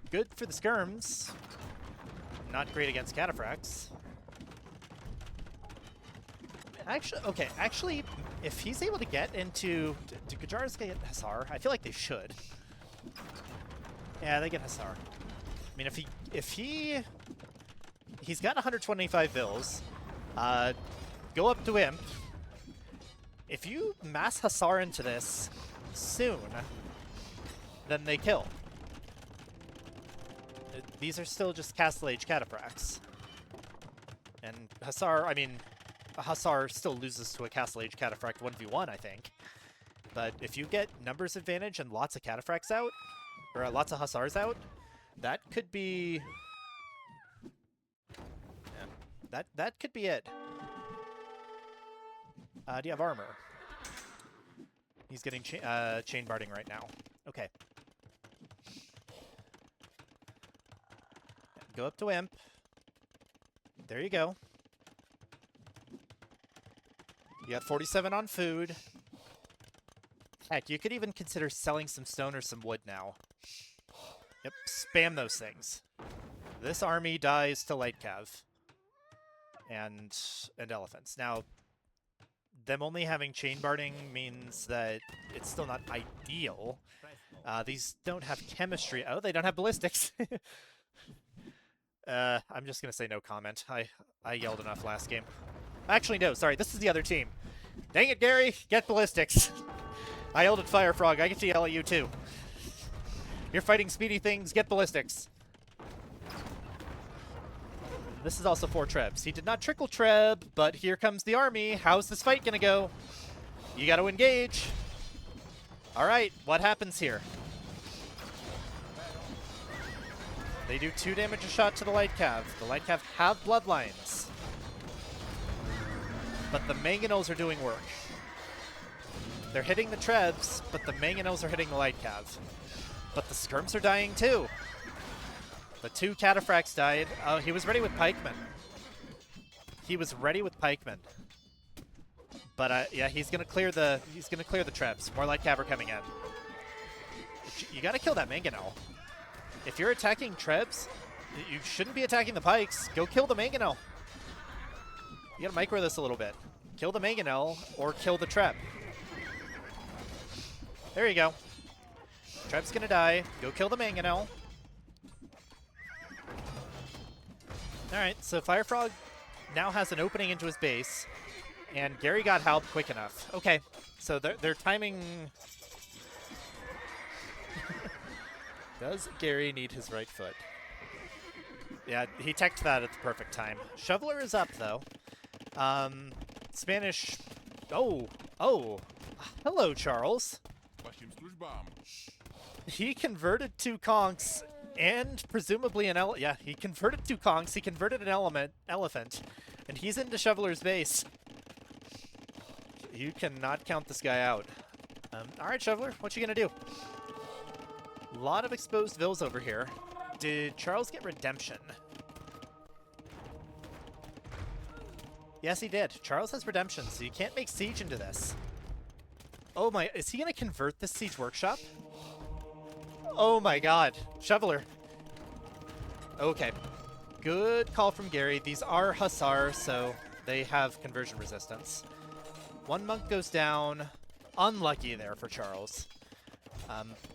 Good for the skirms. Not great against cataphracts. Actually, if he's able to get into... Do Gurjars get Hussar? I feel like they should. Yeah, they get Hussar. I mean, he's got 125 vills. Go up to Imp. If you mass Hussar into this soon, then they kill. These are still just Castle Age cataphracts. And Hussar, I mean, a Hussar still loses to a Castle Age cataphract 1v1, I think. But if you get numbers advantage and lots of cataphracts out, or lots of Hussars out, that could be... Yeah, that could be it. Do you have armor? He's getting chain barding right now. Okay. Go up to Imp. There you go. You got 47 on food. Heck, you could even consider selling some stone or some wood now. Yep, spam those things. This army dies to light cav. And elephants. Now, them only having chain barding means that it's still not ideal. These don't have chemistry. Oh, they don't have ballistics. I'm just going to say no comment. I yelled enough last game. Actually, no, sorry. This is the other team. Dang it, Gary. Get ballistics. I yelled at FireFrog. I get to yell at you, too. You're fighting speedy things. Get ballistics. This is also 4 trebs. He did not trickle treb, but here comes the army. How's this fight gonna go? You gotta engage. All right, what happens here? They do 2 damage a shot to the Light Cav. The Light Cav have Bloodlines. But the Mangonels are doing work. They're hitting the Trebs, but the Mangonels are hitting the Light Cav. But the Skirms are dying too. The 2 Cataphracts died. Oh, he was ready with Pikemen. He was ready with Pikemen. But yeah, he's gonna clear the Trebs. More Light Cav are coming in. You gotta kill that Mangonel. If you're attacking Trebs, you shouldn't be attacking the Pikes. Go kill the Mangonel. You gotta micro this a little bit. Kill the Mangonel or kill the Treb. There you go. Treb's gonna die. Go kill the Mangonel. Alright, so FireFrog now has an opening into his base, and Gary got help quick enough. Okay, so they're timing... Does Gary need his right foot? Yeah, he teched that at the perfect time. Shoveler is up, though. Spanish... Oh! Hello, Charles. He converted 2 conks and presumably an yeah, he converted 2 conks, he converted an elephant, and he's into Shoveler's base. You cannot count this guy out. Alright, Shoveler, what you gonna do? A lot of exposed vills over here. Did Charles get redemption? Yes, he did. Charles has redemption, so you can't make siege into this. Oh my, is he gonna convert this siege workshop? Oh my god. Shoveler. Okay. Good call from Gary. These are Hussar, so they have conversion resistance. 1 monk goes down. Unlucky there for Charles.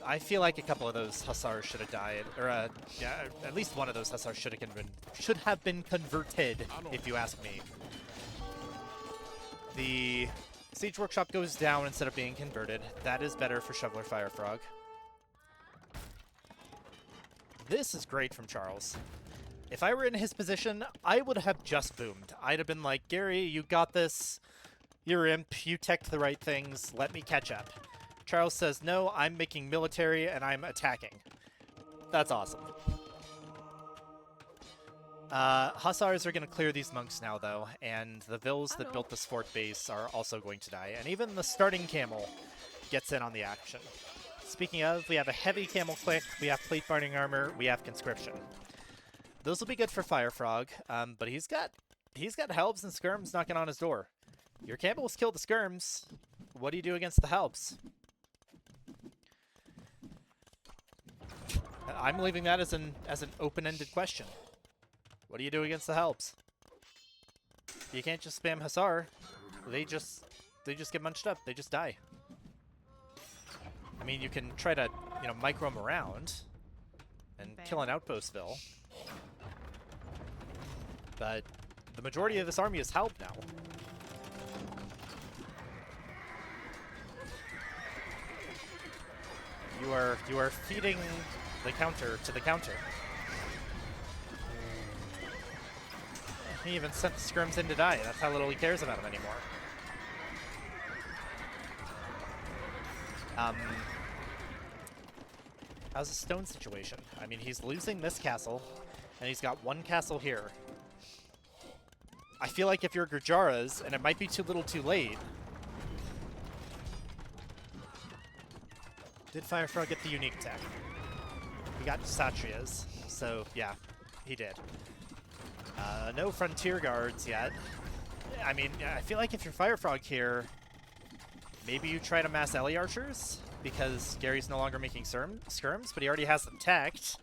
I feel like a couple of those Hussars should have died. Or, yeah, at least one of those Hussars should have been converted, if you ask me. The Siege Workshop goes down instead of being converted. That is better for Shoveler FireFrog. This is great from Charles. If I were in his position, I would have just boomed. I'd have been like, Gary, you got this. You're imp. You teched the right things. Let me catch up. Charles says, no, I'm making military and I'm attacking. That's awesome. Hussars are going to clear these monks now, though, and the vills that built this fort base are also going to die, and even the starting camel gets in on the action. Speaking of, we have a heavy camel click, we have plate binding armor, we have conscription. Those will be good for FireFrog, but he's got helps and skirms knocking on his door. Your camels kill the skirms. What do you do against the helps? I'm leaving that as an open-ended question. What do you do against the helps? You can't just spam Hussar. They just get munched up. They just die. I mean, you can try to, micro them around and kill an Outpostville. But the majority of this army is help now. You are feeding the counter to the counter. He even sent the skirms in to die. That's how little he cares about them anymore. How's the stone situation? I mean, he's losing this castle, and he's got 1 castle here. I feel like if you're Gurjaras, and it might be too little too late. Did FireFrog get the unique tech? He got Satrias, so yeah, he did. No Frontier Guards yet. I mean, I feel like if you're FireFrog here, maybe you try to mass Ellie Archers, because Gary's no longer making skirms, but he already has them teched.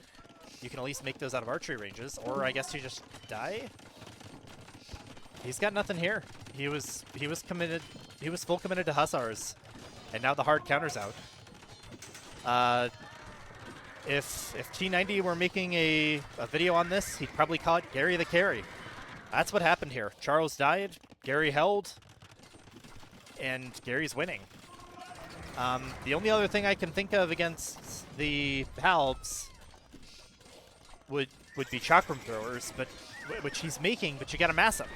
You can at least make those out of archery ranges, or I guess you just die. He's got nothing here. He was committed. He was full committed to Hussars, and now the hard counter's out. If T90 were making a video on this, he'd probably call it Gary the Carry. That's what happened here. Charles died, Gary held, and Gary's winning. The only other thing I can think of against the Halbs would be Chakram Throwers, but which he's making, but you gotta mass them.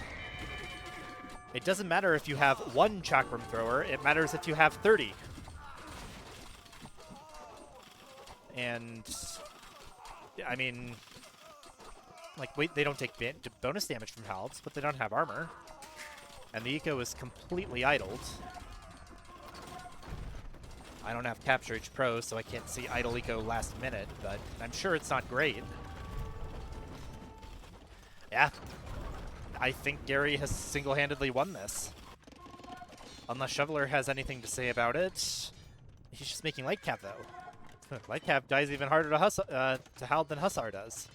It doesn't matter if you have 1 Chakram Thrower, it matters if you have 30. And I mean, like, wait, they don't take bonus damage from halbs, but they don't have armor. And the eco is completely idled. I don't have Capture H Pro, so I can't see idle eco last minute, but I'm sure it's not great. Yeah, I think Gary has single-handedly won this. Unless Shoveler has anything to say about it. He's just making Lightcap, though. Lightcap dies even harder to Halb than Hussar does.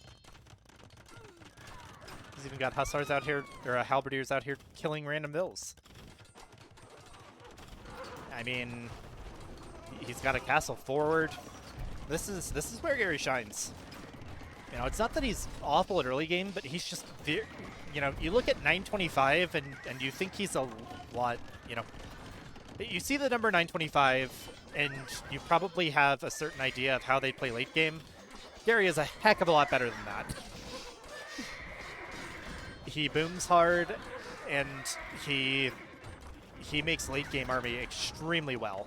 He's even got Hussars out here, or Halberdiers out here killing random bills. I mean, he's got a castle forward. This is where Gary shines. You know, it's not that he's awful at early game, but he's just, you know, you look at 925 and you think he's a lot, you know, you see the number 925 and you probably have a certain idea of how they play late game. Gary is a heck of a lot better than that. He booms hard and he makes late game army extremely well.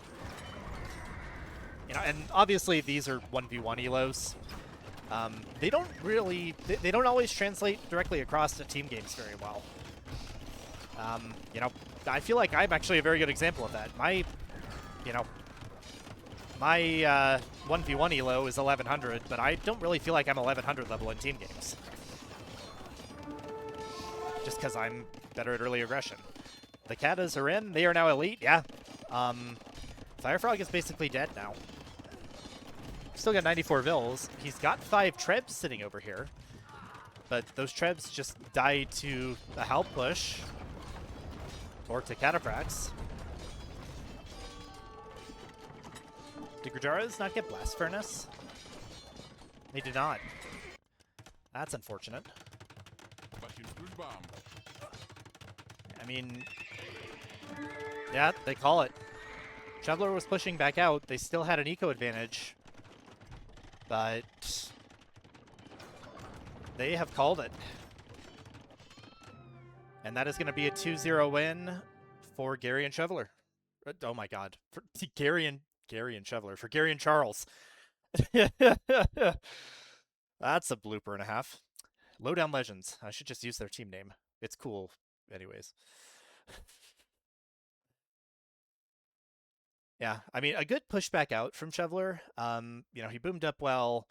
You know, and obviously these are 1v1 elos. They don't really, they don't always translate directly across to team games very well. You know, I feel like I'm actually a very good example of that. My, you know, my 1v1 elo is 1100, but I don't really feel like I'm 1100 level in team games. Just because I'm better at early aggression. The Katas are in. They are now elite. Yeah. FireFrog is basically dead now. Still got 94 Vils. He's got 5 Trebs sitting over here. But those Trebs just died to a Halb push. Or to Cataphracts. Did Grajaras not get Blast Furnace? They did not. That's unfortunate. I mean, yeah, they call it. Shoveler was pushing back out. They still had an eco advantage. But they have called it. And that is going to be a 2-0 win for Gary and Shoveler. Oh my god. For Gary and Shoveler. For Gary and Charles. That's a blooper and a half. Lowdown Legends. I should just use their team name. It's cool anyways. Yeah, I mean, a good pushback out from Shoveler. You know, he boomed up well.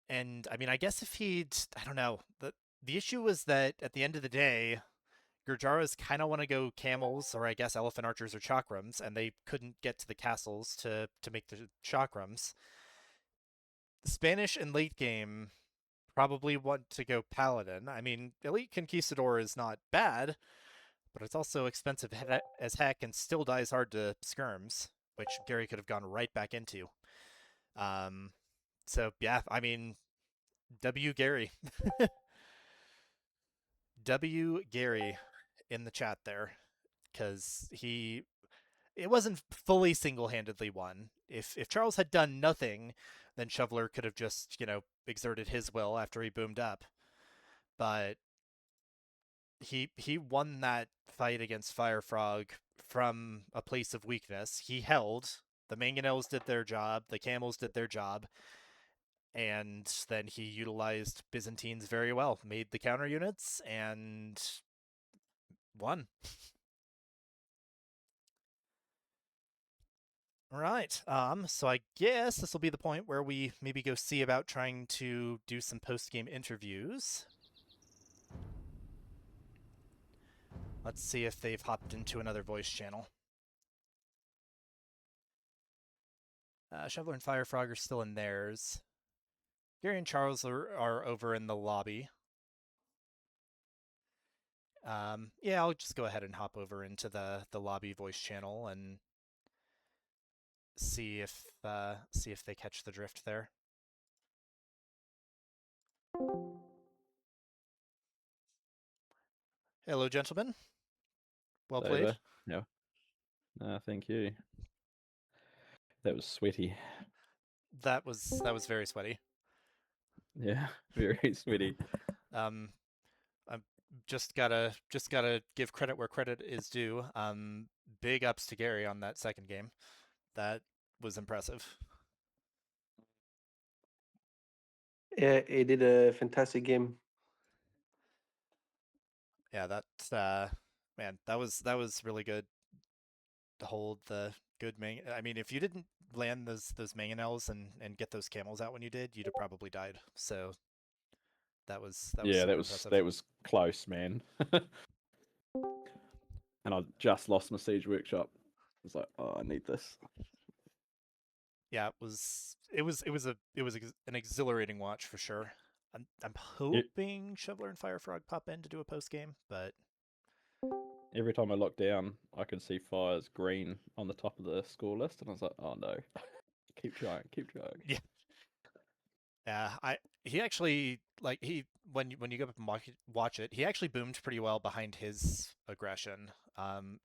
And, I mean, I guess if he'd... I don't know. The issue was that, at the end of the day, Gurjaras kind of want to go camels, or I guess elephant archers or chakrams, and they couldn't get to the castles to make the chakrams. The Spanish in late game probably want to go paladin. I mean, elite conquistador is not bad, but it's also expensive as heck and still dies hard to skirms, which Gary could have gone right back into. So yeah, I mean, W Gary. W Gary in the chat there, because it wasn't fully single-handedly won. If Charles had done nothing, then Shoveler could have just, you know, exerted his will after he boomed up. But he won that fight against FireFrog from a place of weakness. He held. The Mangonels did their job. The Camels did their job. And then he utilized Byzantines very well. Made the counter units and won. All right. So I guess this will be the point where we maybe go see about trying to do some post-game interviews. Let's see if they've hopped into another voice channel. Shoveler and FireFrog are still in theirs. Gary and Charles are over in the lobby. Yeah, I'll just go ahead and hop over into the lobby voice channel and see if they catch the drift there. Hello, gentlemen. Well played. Over. No. Thank you. That was sweaty. That was very sweaty. Yeah, very sweaty. I'm just gotta give credit where credit is due. Big ups to Gary on that second game. That was impressive. Yeah, he did a fantastic game. Yeah, man, that was really good to hold the good I mean, if you didn't land those mangonels and get those camels out when you did, you'd have probably died. So that was Yeah, super impressive. that was close, man. And I just lost my siege workshop. I was like, oh, I need this. Yeah, it was an exhilarating watch for sure. I'm hoping Shoveler and FireFrog pop in to do a post game, but Every time I looked down, I could see Fire's green on the top of the score list, and I was like, oh no, keep trying, keep trying. yeah, yeah. He actually like he when you go up and watch it, he actually boomed pretty well behind his aggression.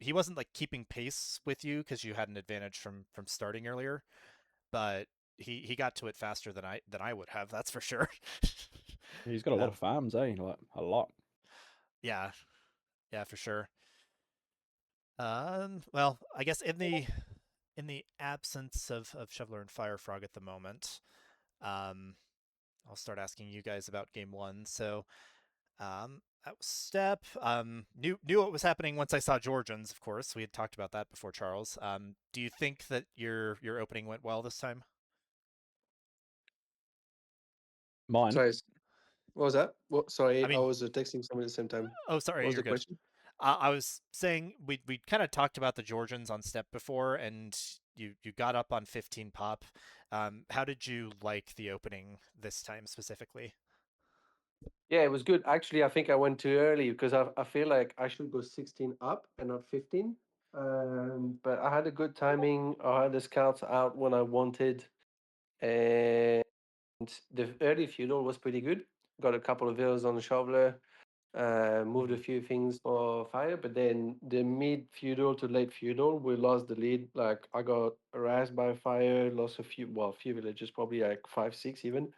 He wasn't like keeping pace with you because you had an advantage from starting earlier, but he got to it faster than I would have. That's for sure. He's got a lot of farms, eh? Like a lot. Yeah, yeah, for sure. Well, I guess in the absence of Shoveler and FireFrog at the moment, I'll start asking you guys about game one. So, that was Step. Knew what was happening once I saw Georgians. Of course, we had talked about that before, Charles. Do you think that your opening went well this time? Mine. Sorry, what was that? What? Sorry, I I mean, was texting someone at the same time. oh, What sorry, was you're the good. question? I was saying we kind of talked about the Georgians on Step before, and you got up on 15 pop. How did you like the opening this time specifically? Yeah, it was good. Actually, I think I went too early because I feel like I should go 16 up and not 15. But I had a good timing. I had the scouts out when I wanted, and the early feudal was pretty good. Got a couple of villas on the shoveler. Moved a few things for fire, but then the mid feudal to late feudal, we lost the lead. Like I got harassed by fire, lost a few villages, probably like 5, 6 even.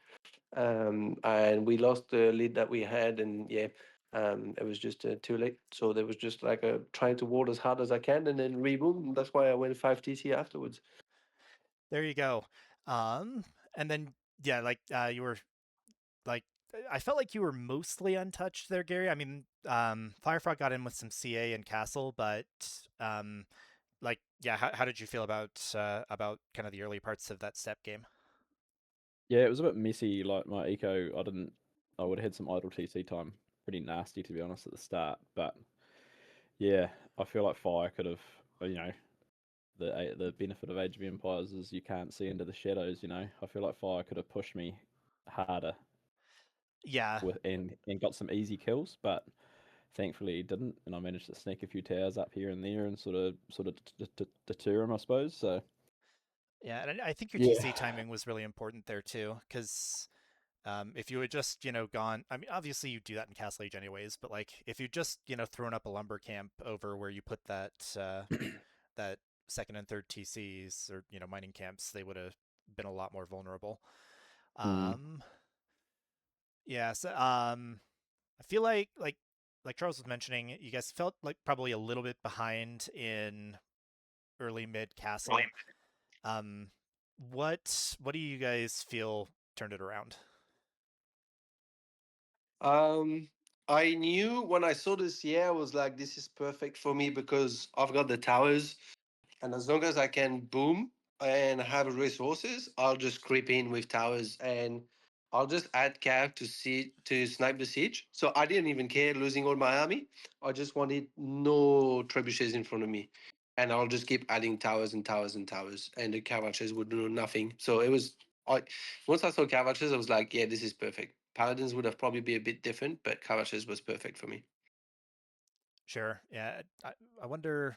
And we lost the lead that we had, and yeah, it was just too late. So there was just like a trying to ward as hard as I can, and then reboot. That's why I went 5 TC afterwards. There you go. And then yeah, like you were like I felt like you were mostly untouched there, Gary. I mean, Firefrog got in with some CA and Castle, but like yeah, how did you feel about kind of the early parts of that Step game? Yeah, it was a bit messy. Like my eco, I would have had some idle TC time. Pretty nasty to be honest at the start, but yeah, I feel like Fire could have, you know, the benefit of Age of Empires is you can't see into the shadows. You know, I feel like Fire could have pushed me harder Yeah, and got some easy kills, but thankfully he didn't, and I managed to sneak a few towers up here and there and sort of deter him, I suppose. So yeah, and I think your yeah, TC timing was really important there too, because if you had just, gone, I mean, obviously you do that in Castle Age anyways, but like if you just, thrown up a lumber camp over where you put that second and third TCs or, mining camps, they would have been a lot more vulnerable. mm. Yeah, so I feel like Charles was mentioning, you guys felt like probably a little bit behind in early mid Castle. Um, what do you guys feel turned it around? Um, I knew when I saw this year, I was like, this is perfect for me because I've got the towers. And as long as I can boom and have resources, I'll just creep in with towers and I'll just add cav to snipe the siege. So I didn't even care losing all my army. I just wanted no trebuchets in front of me. And I'll just keep adding towers and towers and towers. And the cav archers would do nothing. So it was I once I saw cav archers, I was like, yeah, this is perfect. Paladins would have probably been a bit different, but cav archers was perfect for me. Sure. Yeah. I wonder.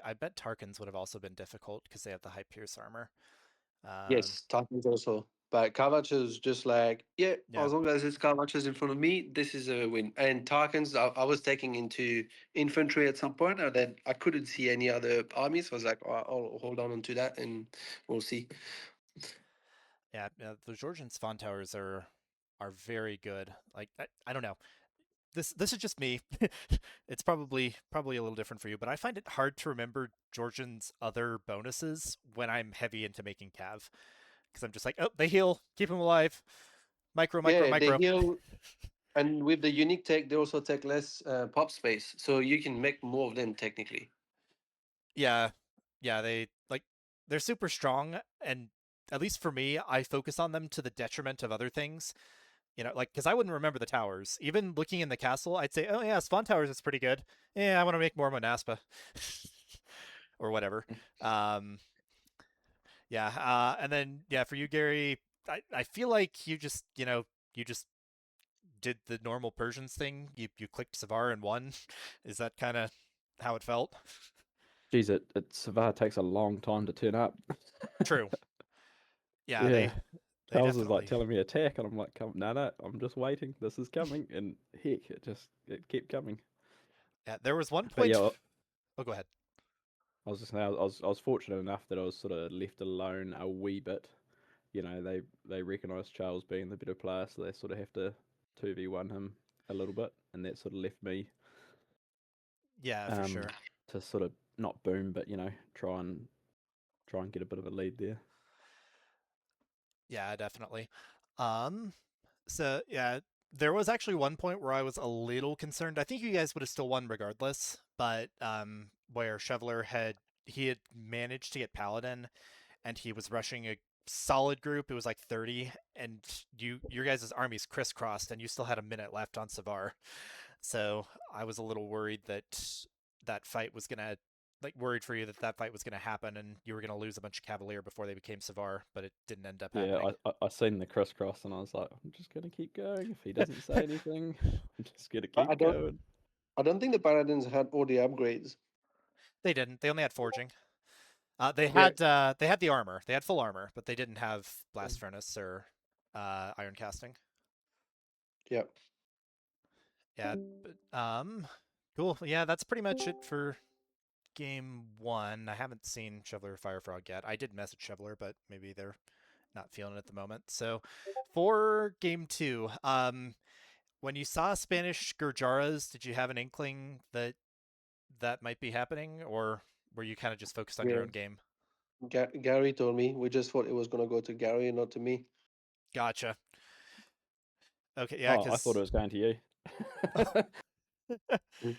I bet Tarkins would have also been difficult because they have the high pierce armor. Um, Yes, Titans also. But Kavaч is just like, yeah, yeah. as long as it's Kavaч is in front of me, this is a win. And Tarkins, I was taking into infantry at some point, and then I couldn't see any other armies. So I was like, I'll hold on to that, and we'll see. Yeah. The Georgian spawn towers are very good. Like I don't know. This is just me. It's probably a little different for you, but I find it hard to remember Georgian's other bonuses when I'm heavy into making cav because I'm just like, oh, they heal, keep them alive. Micro, Yeah, they micro. heal, and with the unique tech, they also take less pop space, so you can make more of them technically. Yeah, yeah, they're super strong, and at least for me, I focus on them to the detriment of other things. Like, because I wouldn't remember the towers. Even looking in the castle, I'd say, oh yeah, Spawn Towers is pretty good. Yeah, I want to make more Monaspa. Or whatever. Um, yeah, and then, yeah, for you, Gary, I feel like you just did the normal Persians thing. You clicked Savar and won. Is that kind of how it felt? Geez, Savar takes a long time to turn up. True. Yeah, Yeah. they Charles was like definitely. telling me attack, and I'm like, come, no, I'm just waiting. This is coming, and heck, it kept coming. Yeah, there was one But point. yeah, Oh, go ahead. I was just saying, I was fortunate enough that I was sort of left alone a wee bit. You know, they recognise Charles being the better player, so they sort of have to 2v1 him a little bit, and that sort of left me Yeah, for sure. to sort of not boom, but try and get a bit of a lead there. Yeah, definitely. Um, so yeah, there was actually one point where I was a little concerned. I think you guys would have still won regardless, but where Shoveler had managed to get Paladin, and he was rushing a solid group. It was like 30, and your guys' armies crisscrossed, and you still had a minute left on Savar. So I was a little worried that that fight was gonna worried for you that that fight was gonna happen, and you were gonna lose a bunch of Cavalier before they became Savar, but it didn't end up Yeah, happening. I seen the crisscross, and I was like, I'm just gonna keep going. If he doesn't say anything, I'm just gonna I keep don't, going. I don't think the Paladins had all the upgrades. They didn't. They only had forging. Yeah, They had the armor. They had full armor, but they didn't have blast furnace or iron casting. yeah. Yeah, but cool. Yeah, that's pretty much it for game one. I haven't seen Shoveler or FireFrog yet. I did message Shoveler, but maybe they're not feeling it at the moment. So for game two, when you saw Spanish Gurjaras, did you have an inkling that that might be happening, or were you kind of just focused on your Yeah. own game? Gary told me. We just thought it was gonna go to Gary and not to me. Gotcha. Okay, yeah, Oh, I thought it because was going to you. Mm.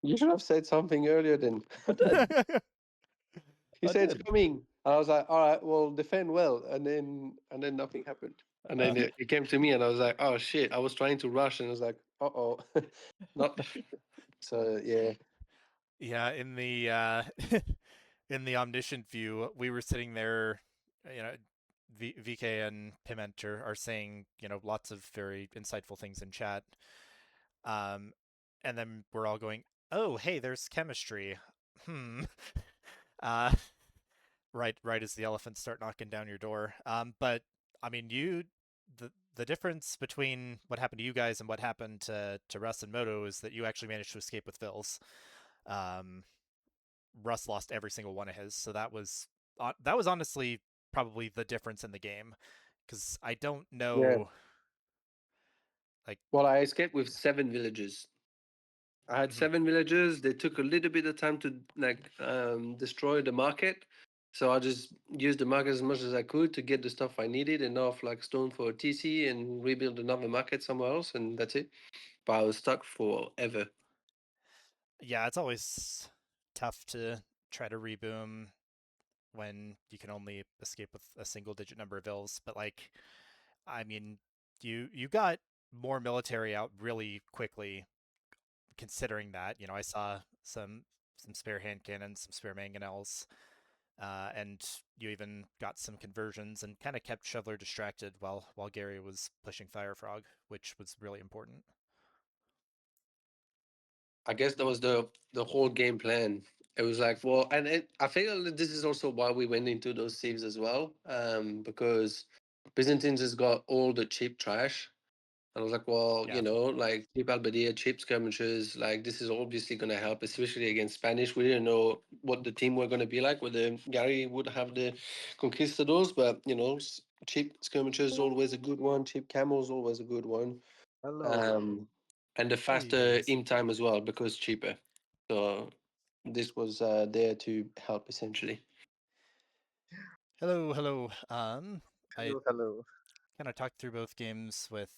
You should have said something earlier then. I did. He I said it's did. coming. And I was like, all right, well, defend well. And then nothing happened. And then it came to me and I was like, oh shit. I was trying to rush and I was like, uh-oh. Not so yeah. yeah, in the in the omniscient view, we were sitting there, you know, VK and Piment are saying, lots of very insightful things in chat. Um, and then we're all going, "Oh, hey, there's chemistry." Hmm. Uh, right as the elephants start knocking down your door. But I mean, the difference between what happened to you guys and what happened to Russ and Moto is that you actually managed to escape with Phil's. Um, Russ lost every single one of his, so that was honestly probably the difference in the game, because I don't Yeah. know, like, Well, I escaped with 7 villages. I had mhm. 7 villages. They took a little bit of time to destroy the market. So I just used the market as much as I could to get the stuff I needed, enough like stone for a TC and rebuild another market somewhere else, and that's it. But I was stuck forever. Yeah, it's always tough to try to reboom when you can only escape with a single digit number of vills. But like, I mean, you got more military out really quickly, considering that. I saw some spare hand cannons, some spare mangonels, and you even got some conversions and kind of kept Shoveler distracted while Gary was pushing FireFrog, which was really important. I guess that was the whole game plan. It was like, well, and I feel that this is also why we went into those sieves as well, because Byzantines has got all the cheap trash. I was like, well, Yeah, like cheap Albania, cheap skirmishers, like this is obviously going to help, especially against Spanish. We didn't know what the team were going to be like, whether Gary would have the conquistadors, but cheap skirmishers is always a good one. Cheap camels always a good one. Hello. And the hey faster babies. in time as well because cheaper. So this was there to help essentially. Hello, hello. I Hello, hello. kind of talked through both games with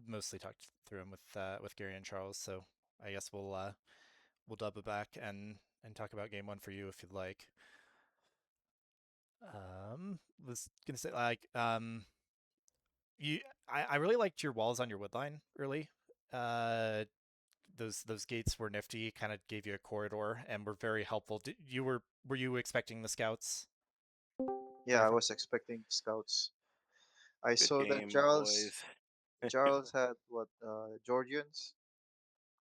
mostly talked through them with Gary and Charles. So I guess we'll double back and talk about game one for you if you'd like. Was gonna say I really liked your walls on your woodline early. Those gates were nifty, kind of gave you a corridor and were very helpful. Were you expecting the scouts? Yeah, I was expecting scouts. I Good saw that game, boys. Charles had what Georgians,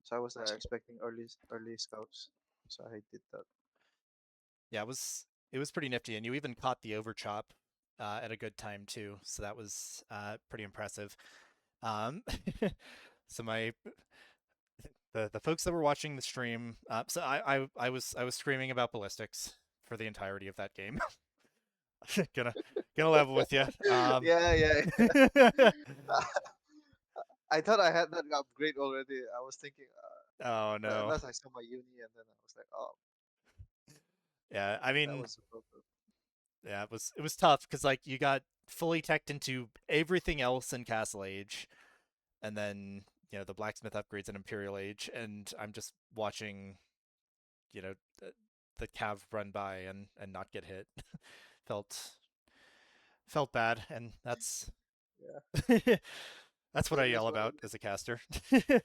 so I was expecting early scouts. So I did that. Yeah, it was pretty nifty, and you even caught the overchop at a good time too. So that was pretty impressive. So the folks that were watching the stream, so I was screaming about ballistics for the entirety of that game. gonna level with you. Yeah. I thought I had that upgrade already. I was thinking, Oh no. unless I saw my uni, and then I was like, oh, Yeah, I that mean, was the problem. yeah, it was tough because like you got fully teched into everything else in Castle Age, and then the blacksmith upgrades in Imperial Age, and I'm just watching, the cav run by and not get hit. felt bad, and that's Yeah, that's what I it is yell what it about is. as a caster.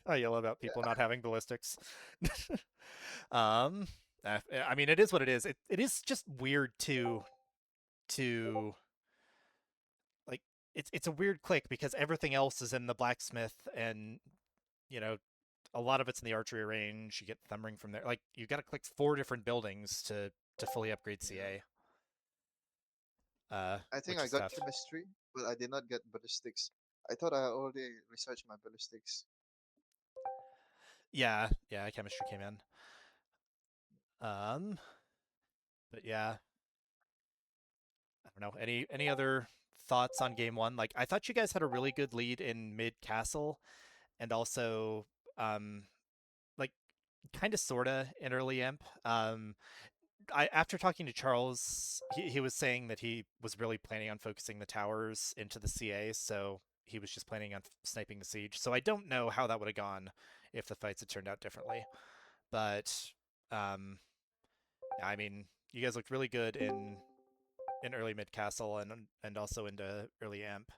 I yell about people Yeah. not having ballistics. um, I mean, it is what it is. It is just weird to like it's a weird click because everything else is in the blacksmith, and a lot of it's in the archery range. You get thumb ring from there. Like you got to click 4 different buildings to fully upgrade CA. I think Which I is got tough. chemistry, but I did not get ballistics. I thought I already researched my ballistics. Yeah, chemistry came in. But yeah, I don't know. Any other thoughts on game one? Like I thought you guys had a really good lead in mid castle, and also like kind of sorta in early imp. After talking to Charles, he was saying that he was really planning on focusing the towers into the CA, so he was just planning on sniping the siege. So I don't know how that would have gone if the fights had turned out differently. But I mean, you guys looked really good in early mid castle and also into early amp.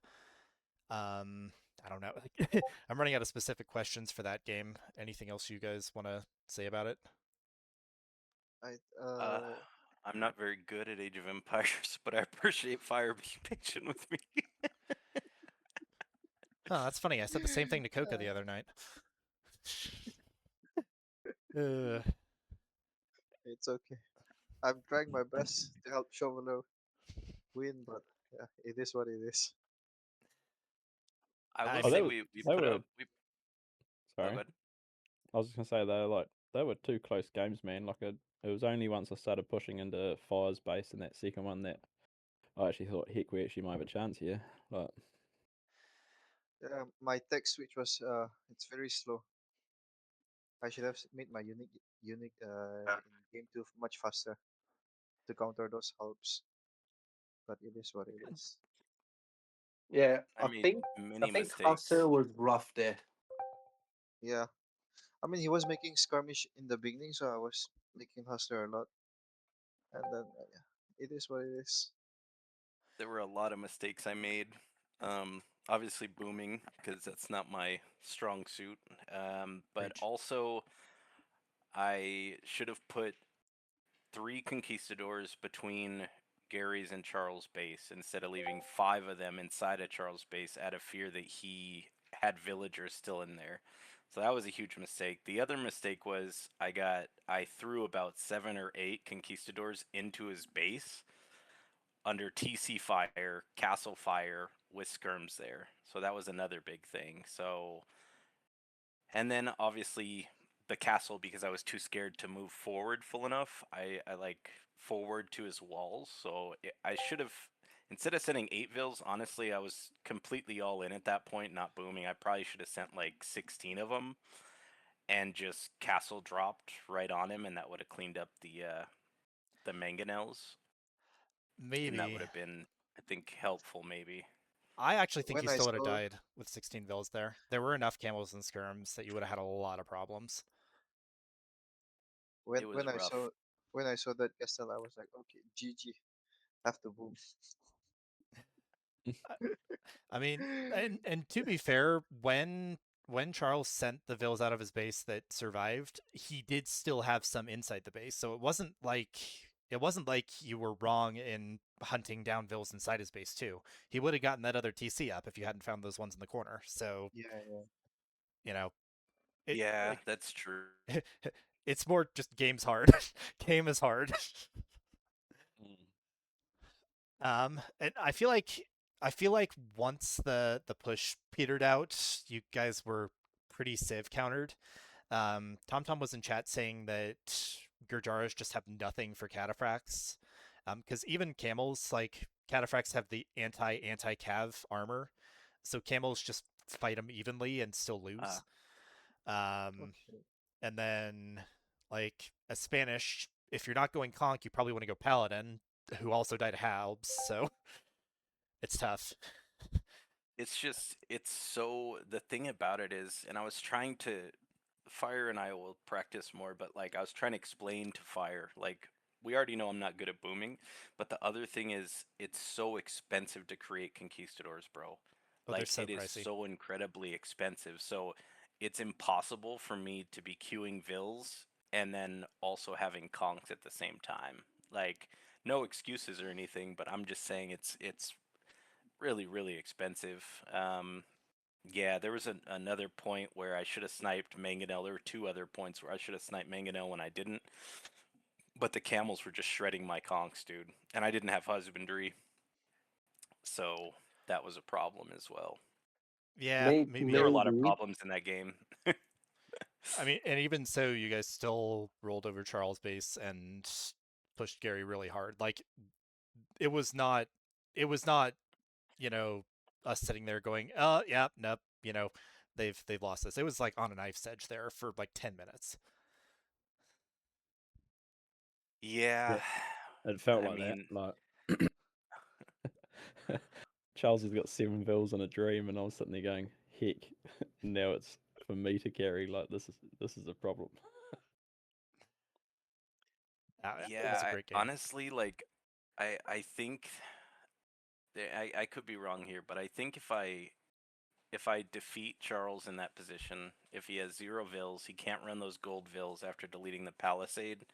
I don't know. I'm running out of specific questions for that game. Anything else you guys want to say about it? I I'm not very good at Age of Empires, but I appreciate Fire being patient with me. Oh, that's funny. I said the same thing to Coca the other night. It's okay. I'm trying my best to help Shoveler win, but yeah, it is what it is. I will Oh, say that we they put were- up. Oh, Sorry, go ahead. I was just gonna say they were 2 close games, man. Like it was only once I started pushing into Fire's base in that second one that I actually thought, heck, we actually might have a chance here. But Yeah, my tech switch was it's very slow. I should have made my unique in game two much faster to counter those helps. But it is what it is. Yeah, I I made think many mistakes. Husser was rough there. Yeah, I mean he was making skirmish in the beginning, so I was making Hustler a lot, and then yeah, it is what it is. There were a lot of mistakes I made. Obviously booming because that's not my strong suit. But Preach. also I should have put 3 conquistadors between Gary's and Charles' base instead of leaving 5 of them inside of Charles' base out of fear that he had villagers still in there. So that was a huge mistake. The other mistake was I threw about 7 or 8 conquistadors into his base under TC fire, castle fire with skirms there. So that was another big thing. So and then obviously the castle, because I was too scared to move forward full enough, I like forward to his walls. So I should have, instead of sending 8 vills, honestly, I was completely all in at that point, not booming. I probably should have sent like 16 of them and just castle dropped right on him, and that would have cleaned up the mangonels. And that Maybe. would have been I think helpful maybe. I actually think When you I still would have saw died with 16 vills there. There were enough camels and skirms that you would have had a lot of problems. when It was when I rough. saw when I saw that castle, I was like, okay, GG, have to boom. I mean, and to be fair, when Charles sent the vills out of his base that survived, he did still have some inside the base. So it wasn't like you were wrong in hunting down vills inside his base too. He would have gotten that other TC up if you hadn't found those ones in the corner. So, Yeah, yeah. you know, it Yeah, like that's true. it's more just game's hard. Game is hard. And I feel like once the push petered out, you guys were pretty civ countered. TomTom was in chat saying that Gurjaras just have nothing for cataphracts. Because even camels, like cataphracts, have the anti-cav armor, so camels just fight them evenly and still lose. Um, Okay. and then like a Spanish, if you're not going conk, you probably want to go paladin, who also died halbs. So it's tough. It's so the thing about it is, and I was trying to Fire and I will practice more, but like I was trying to explain to Fire, like we already know I'm not good at booming, but the other thing is it's so expensive to create conquistadors, bro. Oh, they're Like so it is pricey. so incredibly expensive. So it's impossible for me to be queuing vills and then also having conks at the same time. Like no excuses or anything, but I'm just saying it's really really expensive. Yeah, there was another point where I should have sniped Mangonel. There were two other points where I should have sniped Mangonel when I didn't. But the camels were just shredding my conks, dude. And I didn't have husbandry. So that was a problem as well. Yeah, maybe. There were a lot of Maybe. problems in that game. I mean, and even so, you guys still rolled over Charles' base and pushed Gary really hard. Like it was not, it was not, you know, us sitting there going, yeah, nope, they've lost this. It was like on a knife's edge there for like 10 minutes. Yeah. It felt I like that. mean, Like Charles has got 7 vills in a dream, and I was sitting there going, "Heck!" Now it's for me to carry. Like this is a problem. It was a yeah, great game. honestly, like, I think I could be wrong here, but I think if I defeat Charles in that position, if he has 0 vills, he can't run those gold vills after deleting the palisade.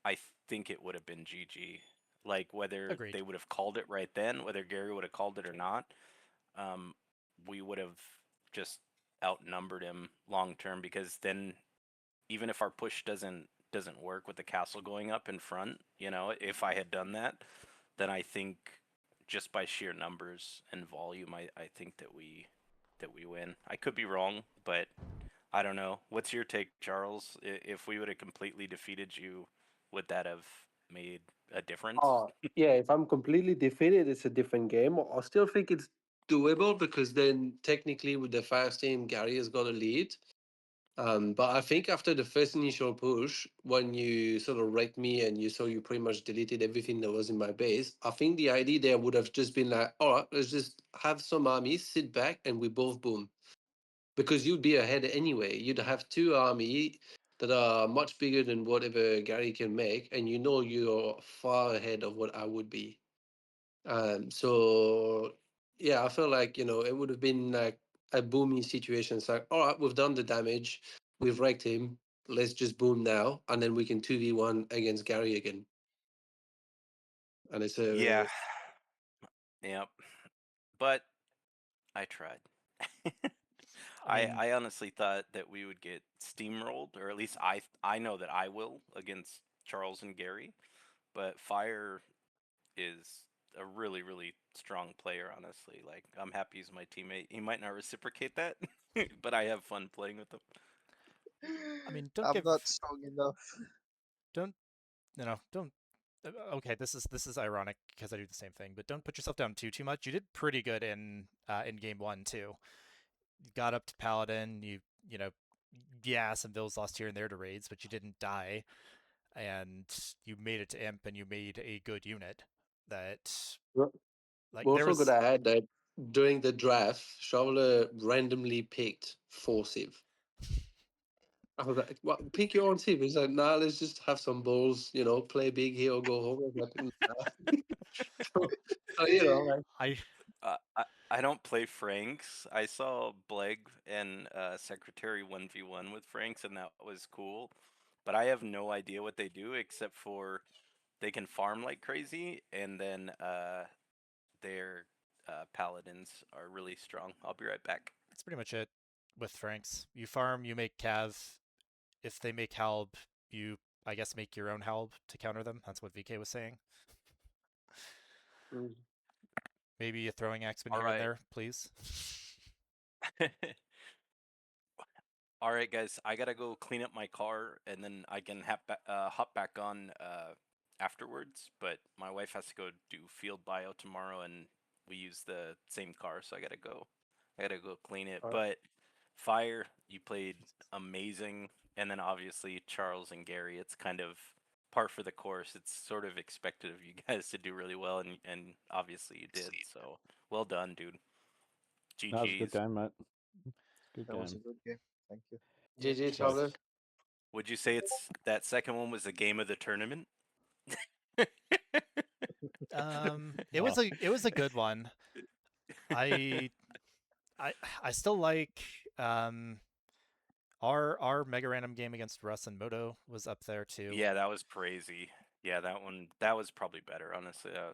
I think it would have been GG. Like whether Agreed. they would have called it right then, whether Gary would have called it or not, um, we would have just outnumbered him long term because then even if our push doesn't work with the castle going up in front, if I had done that, then I think just by sheer numbers and volume, I think that we win. I could be wrong, but I don't know. What's your take, Charles? If we would have completely defeated you, would that have made a difference? Yeah, if I'm completely defeated, it's a different game. I still think it's doable because then technically with the fast team, Gary has got a lead. But I think after the first initial push, when you sort of wrecked me and you saw you pretty much deleted everything that was in my base, I think the idea there would have just been like, all right, let's just have some armies, sit back, and we both boom. Because you'd be ahead anyway. You'd have 2 army that are much bigger than whatever Gary can make, and you're far ahead of what I would be. So yeah, I feel like it would have been like a booming situation. It's like, all right, we've done the damage, we've wrecked him. Let's just boom now, and then we can 2v1 against Gary again. And it's Yeah. Yep. But I tried. I mean, I honestly thought that we would get steamrolled, or at least I know that I will against Charles and Gary. But Fire is a really really strong player. Honestly, like I'm happy he's my teammate. He might not reciprocate that, but I have fun playing with him. don't I'm give, not strong enough. don't, don't. Okay, this is ironic because I do the same thing, but don't put yourself down too much. You did pretty good in game one too. You got up to paladin. Yeah, some bills lost here and there to raids, but you didn't die, and you made it to imp, and you made a good unit that Like We're there also was gonna add that during the draft, Shoveler randomly picked 4 Civ. I was like, well, pick your own Civ. He's like, nah, let's just have some balls, play big here or go home. I was like, nah. Like, I I don't play Franks. I saw Bleg and Secretary 1v1 with Franks, and that was cool. But I have no idea what they do except for they can farm like crazy, and then their paladins are really strong. I'll be right back. that's pretty much it with Franks. You farm, you make Cav. If they make Halb, you I guess make your own Halb to counter them. That's what VK was saying. mm. Maybe a throwing axeman All here and right. there, please. All right, guys, I gotta go clean up my car, and then I can hop back on afterwards. But my wife has to go do field bio tomorrow, and we use the same car, so I gotta go. I gotta go clean it. All right. But Fire, you played amazing, and then obviously Charles and Gary. It's kind of par for the course. It's sort of expected of you guys to do really well, and obviously you did. So well done, dude. That was a good GG's. game, mate. Good That was a game. good game. Thank you. GG, cheers. Shoveler. Would you say it's that second one was the game of the tournament? It was a good one. I I still like our mega random game against Russ and Moto was up there too. Yeah, that was crazy. Yeah, that was probably better. Honestly, that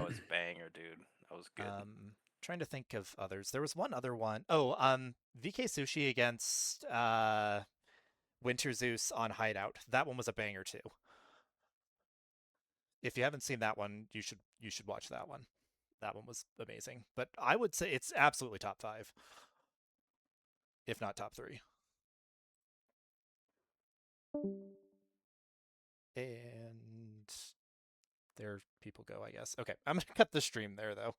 was banger, dude. That was good. Trying to think of others. There was one other one. Oh, VK Sushi against Winter Zeus on Hideout. That one was a banger too. If you haven't seen that one, you should watch that one. That one was amazing. But I would say it's absolutely top 5, if not top 3. And there people go, I guess. Okay, I'm gonna cut the stream there though.